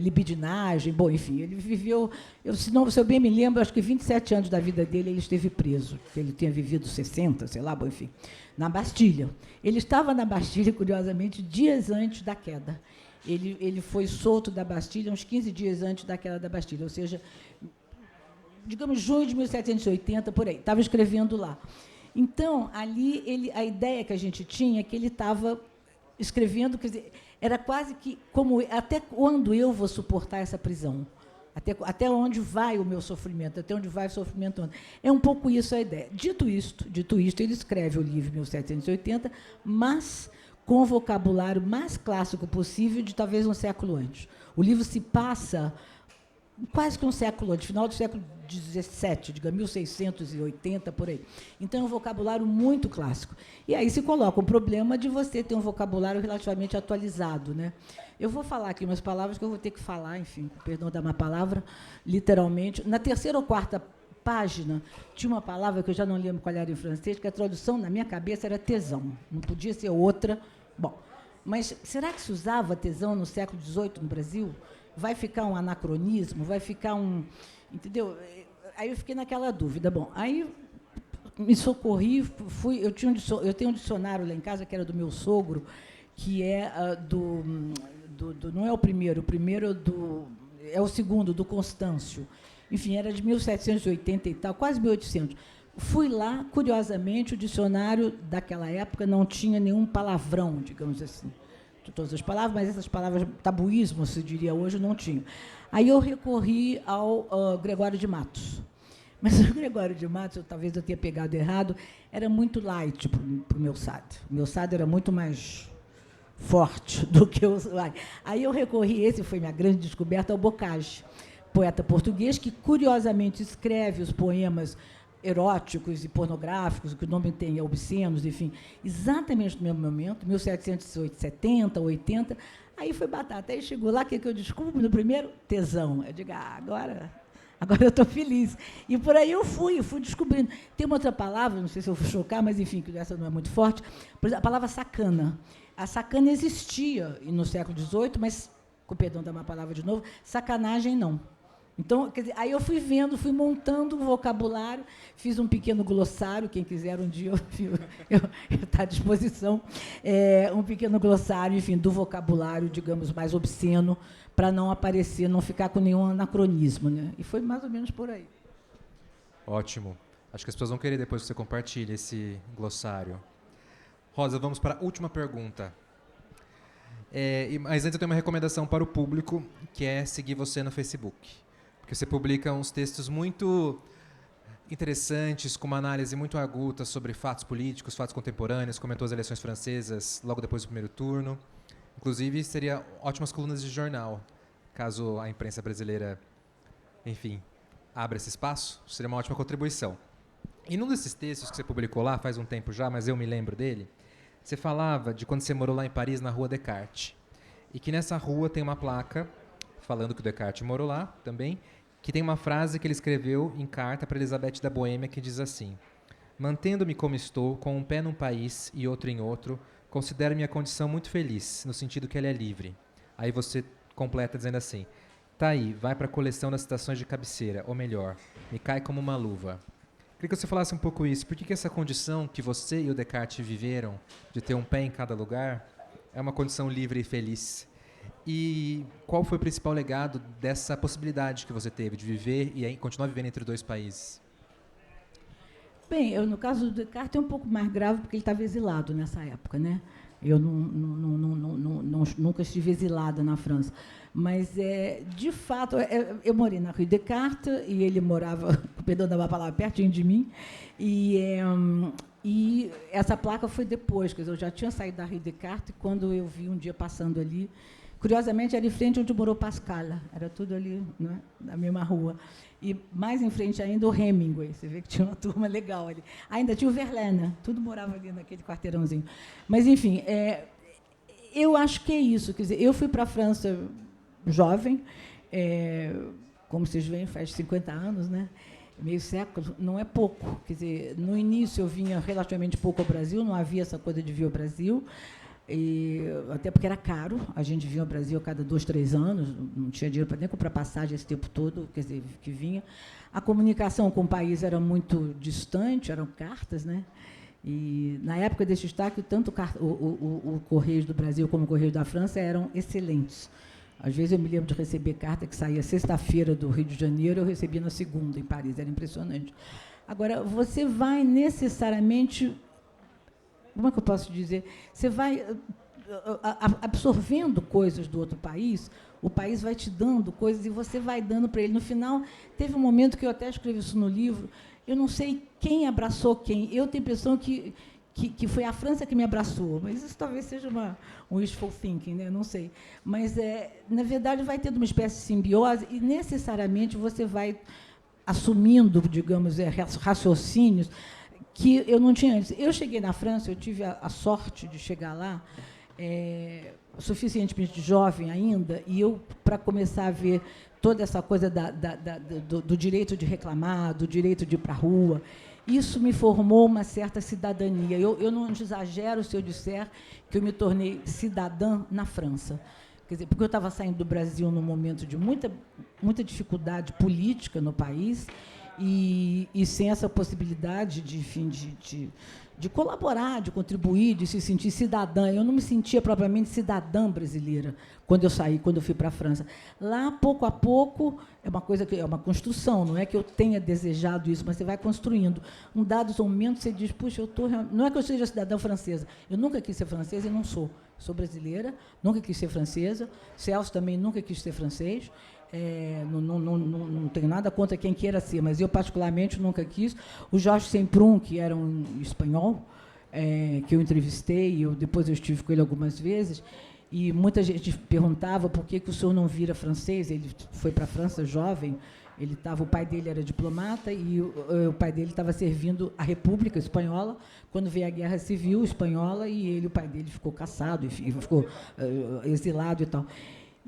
libidinagem, bom, enfim, ele viveu, se eu bem me lembro, acho que 27 anos da vida dele ele esteve preso, porque ele tinha vivido 60, sei lá, bom, enfim, na Bastilha. Ele estava na Bastilha, curiosamente, dias antes da queda. Ele foi solto da Bastilha uns 15 dias antes da queda da Bastilha, ou seja, digamos, junho de 1780, por aí, estava escrevendo lá. Então, ali, a ideia que a gente tinha é que ele estava escrevendo, quer dizer, era quase que como, até quando eu vou suportar essa prisão? Até onde vai o meu sofrimento? Até onde vai o sofrimento? É um pouco isso a ideia. Dito isto, ele escreve o livro em 1780, mas com o vocabulário mais clássico possível de talvez um século antes. O livro se passa quase que um século antes, final do século XVII, digamos, 1680, por aí. Então, é um vocabulário muito clássico. E aí se coloca o problema de você ter um vocabulário relativamente atualizado, né? Eu vou falar aqui umas palavras que eu vou ter que falar, enfim, perdão da má palavra, literalmente. Na 3ª ou 4ª página, tinha uma palavra que eu já não lembro qual era em francês, que a tradução, na minha cabeça, era tesão. Não podia ser outra. Bom, mas será que se usava tesão no século XVIII no Brasil? Vai ficar um anacronismo? Vai ficar um... Entendeu? Aí eu fiquei naquela dúvida. Bom, aí me socorri, eu tenho um dicionário lá em casa, que era do meu sogro, que é não é o primeiro é o segundo, do Constâncio. Enfim, era de 1780 e tal, quase 1800. Fui lá, curiosamente, o dicionário daquela época não tinha nenhum palavrão, digamos assim. Todas as palavras, mas essas palavras, tabuísmo, se diria hoje, não tinha. Aí eu recorri ao Gregório de Matos. Mas o Gregório de Matos, talvez eu tenha pegado errado, era muito light para o meu Sade. O meu Sade era muito mais forte do que o... Aí eu recorri, esse foi minha grande descoberta, ao Bocage, poeta português, que curiosamente escreve os poemas eróticos e pornográficos, o que o nome tem, obscenos, enfim, exatamente no mesmo momento, 1770, 80, aí foi batata. Aí chegou lá, o que eu descubro no primeiro? Tesão. Eu digo, agora eu estou feliz. E por aí eu fui descobrindo. Tem uma outra palavra, não sei se eu vou chocar, mas, enfim, que essa não é muito forte, por exemplo, a palavra sacana. A sacana existia no século XVIII, mas, com o perdão da má palavra de novo, sacanagem não. Então, quer dizer, aí eu fui montando o vocabulário, fiz um pequeno glossário, quem quiser um dia está à disposição, um pequeno glossário, enfim, do vocabulário, digamos, mais obsceno, para não aparecer, não ficar com nenhum anacronismo, né? E foi mais ou menos por aí. Ótimo. Acho que as pessoas vão querer depois que você compartilhe esse glossário. Rosa, vamos para a última pergunta. Mas antes eu tenho uma recomendação para o público, que é seguir você no Facebook. Porque você publica uns textos muito interessantes, com uma análise muito aguda sobre fatos políticos, fatos contemporâneos, comentou as eleições francesas logo depois do primeiro turno. Inclusive, seria ótimas colunas de jornal, caso a imprensa brasileira, enfim, abra esse espaço, seria uma ótima contribuição. E num desses textos que você publicou lá, faz um tempo já, mas eu me lembro dele, você falava de quando você morou lá em Paris, na Rua Descartes, e que nessa rua tem uma placa falando que o Descartes morou lá também, que tem uma frase que ele escreveu em carta para Elizabeth da Boêmia, que diz assim: mantendo-me como estou, com um pé num país e outro em outro, considero minha condição muito feliz, no sentido que ela é livre. Aí você completa dizendo assim, tá aí, vai para a coleção das citações de cabeceira, ou melhor, me cai como uma luva. Queria que você falasse um pouco isso. Por que essa condição que você e o Descartes viveram, de ter um pé em cada lugar, é uma condição livre e feliz? E qual foi o principal legado dessa possibilidade que você teve de viver e aí continuar vivendo entre dois países? Bem, no caso do Descartes é um pouco mais grave porque ele estava exilado nessa época, né? Eu nunca estive exilada na França. Mas, de fato, eu morei na Rue Descartes e ele morava, perdão da palavra, pertinho de mim. E essa placa foi depois, quer dizer, eu já tinha saído da Rue Descartes quando eu vi um dia passando ali. Curiosamente, era em frente onde morou Pascal, era tudo ali, né, na mesma rua. E mais em frente ainda o Hemingway, você vê que tinha uma turma legal ali. Ainda tinha o Verlaine, tudo morava ali naquele quarteirãozinho. Mas, enfim, eu acho que é isso. Quer dizer, eu fui para a França jovem, como vocês veem, faz 50 anos, né? Meio século, não é pouco. Quer dizer, no início eu vinha relativamente pouco ao Brasil, não havia essa coisa de vir ao Brasil. Até porque era caro, a gente vinha ao Brasil a cada 2, 3 anos, não tinha dinheiro para nem comprar passagem esse tempo todo, quer dizer, que vinha. A comunicação com o país era muito distante, eram cartas, né? E, na época desse destaque, tanto o Correio do Brasil como o Correio da França eram excelentes. Às vezes eu me lembro de receber carta que saía sexta-feira do Rio de Janeiro, eu recebia na segunda, em Paris, era impressionante. Agora, você vai necessariamente... Como é que eu posso dizer? Você vai absorvendo coisas do outro país, o país vai te dando coisas e você vai dando para ele. No final, teve um momento que eu até escrevi isso no livro, eu não sei quem abraçou quem. Eu tenho a impressão que foi a França que me abraçou, mas isso talvez seja um wishful thinking, né? Não sei. Mas, na verdade, vai tendo uma espécie de simbiose e, necessariamente, você vai assumindo, digamos, raciocínios que eu não tinha antes. Eu cheguei na França, eu tive a sorte de chegar lá, suficientemente jovem ainda, e eu, para começar a ver toda essa coisa do direito de reclamar, do direito de ir para a rua, isso me formou uma certa cidadania. Eu não exagero se eu disser que eu me tornei cidadã na França. Quer dizer, porque eu estava saindo do Brasil num momento de muita dificuldade política no país, e sem essa possibilidade de colaborar, de contribuir, de se sentir cidadã. Eu não me sentia propriamente cidadã brasileira quando eu saí, quando eu fui para a França. Lá, pouco a pouco, é uma coisa que é uma construção, não é que eu tenha desejado isso, mas você vai construindo. Um dado momento, você diz, puxa, não é que eu seja cidadã francesa, eu nunca quis ser francesa e não sou. Sou brasileira, nunca quis ser francesa, Celso também nunca quis ser francês. Não tenho nada contra quem queira ser, mas eu, particularmente, nunca quis. O Jorge Semprún, que era um espanhol, que eu entrevistei, depois eu estive com ele algumas vezes, e muita gente perguntava por que o senhor não vira francês. Ele foi para a França jovem, o pai dele era diplomata, e o pai dele estava servindo a República Espanhola, quando veio a Guerra Civil Espanhola, e o pai dele ficou caçado, e ficou exilado e tal.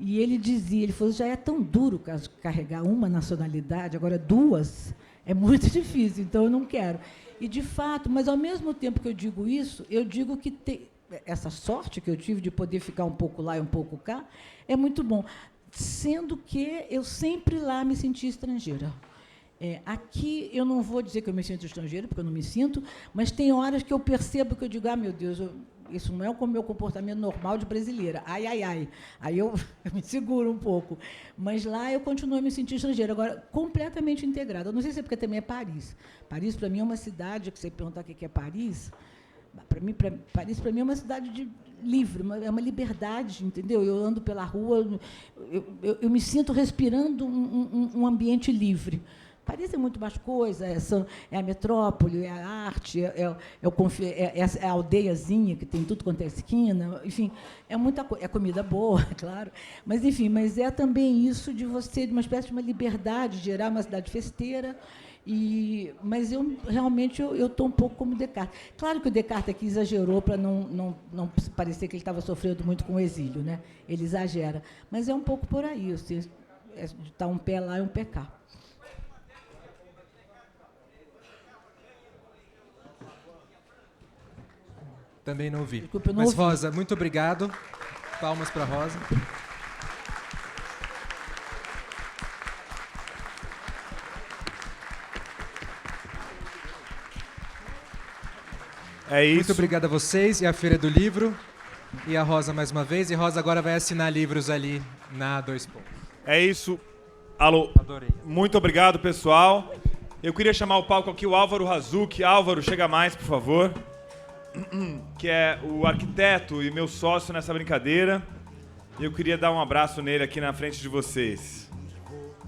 E ele dizia, ele falou, já é tão duro carregar uma nacionalidade, agora duas, é muito difícil, então eu não quero. E, de fato, mas, ao mesmo tempo que eu digo isso, eu digo que essa sorte que eu tive de poder ficar um pouco lá e um pouco cá, é muito bom, sendo que eu sempre lá me senti estrangeira. Aqui, eu não vou dizer que eu me sinto estrangeira, porque eu não me sinto, mas tem horas que eu percebo que eu digo, meu Deus, isso não é o meu comportamento normal de brasileira. Ai, ai, ai. Aí eu me seguro um pouco. Mas lá eu continuo a me sentir estrangeira. Agora, completamente integrada. Eu não sei se é porque também é Paris. Paris, para mim, é uma cidade, que você perguntar o que é Paris, Paris, para mim, é uma cidade livre, é uma liberdade, entendeu? Eu ando pela rua, eu me sinto respirando um ambiente livre. Paris é muito mais coisa, é a metrópole, é a arte, é a aldeiazinha que tem tudo quanto é esquina, enfim, é muita coisa, é comida boa, claro, mas, enfim, mas é também isso de você, de uma espécie de uma liberdade, de gerar uma cidade festeira, mas eu realmente estou um pouco como Descartes. Claro que o Descartes aqui exagerou para não parecer que ele estava sofrendo muito com o exílio, né? Ele exagera, mas é um pouco por aí, de estar um pé lá e um pé cá. Também não ouvi. Desculpa, eu não Mas, ouvi. Rosa, muito obrigado. Palmas para Rosa. É isso. Muito obrigado a vocês e à Feira do Livro. E a Rosa mais uma vez. E Rosa agora vai assinar livros ali na Dois Pontos. É isso. Alô. Adorei. Muito obrigado, pessoal. Eu queria chamar ao palco aqui o Álvaro Razucchi. Álvaro, chega mais, por favor. Que é o arquiteto e meu sócio nessa brincadeira. E eu queria dar um abraço nele aqui na frente de vocês.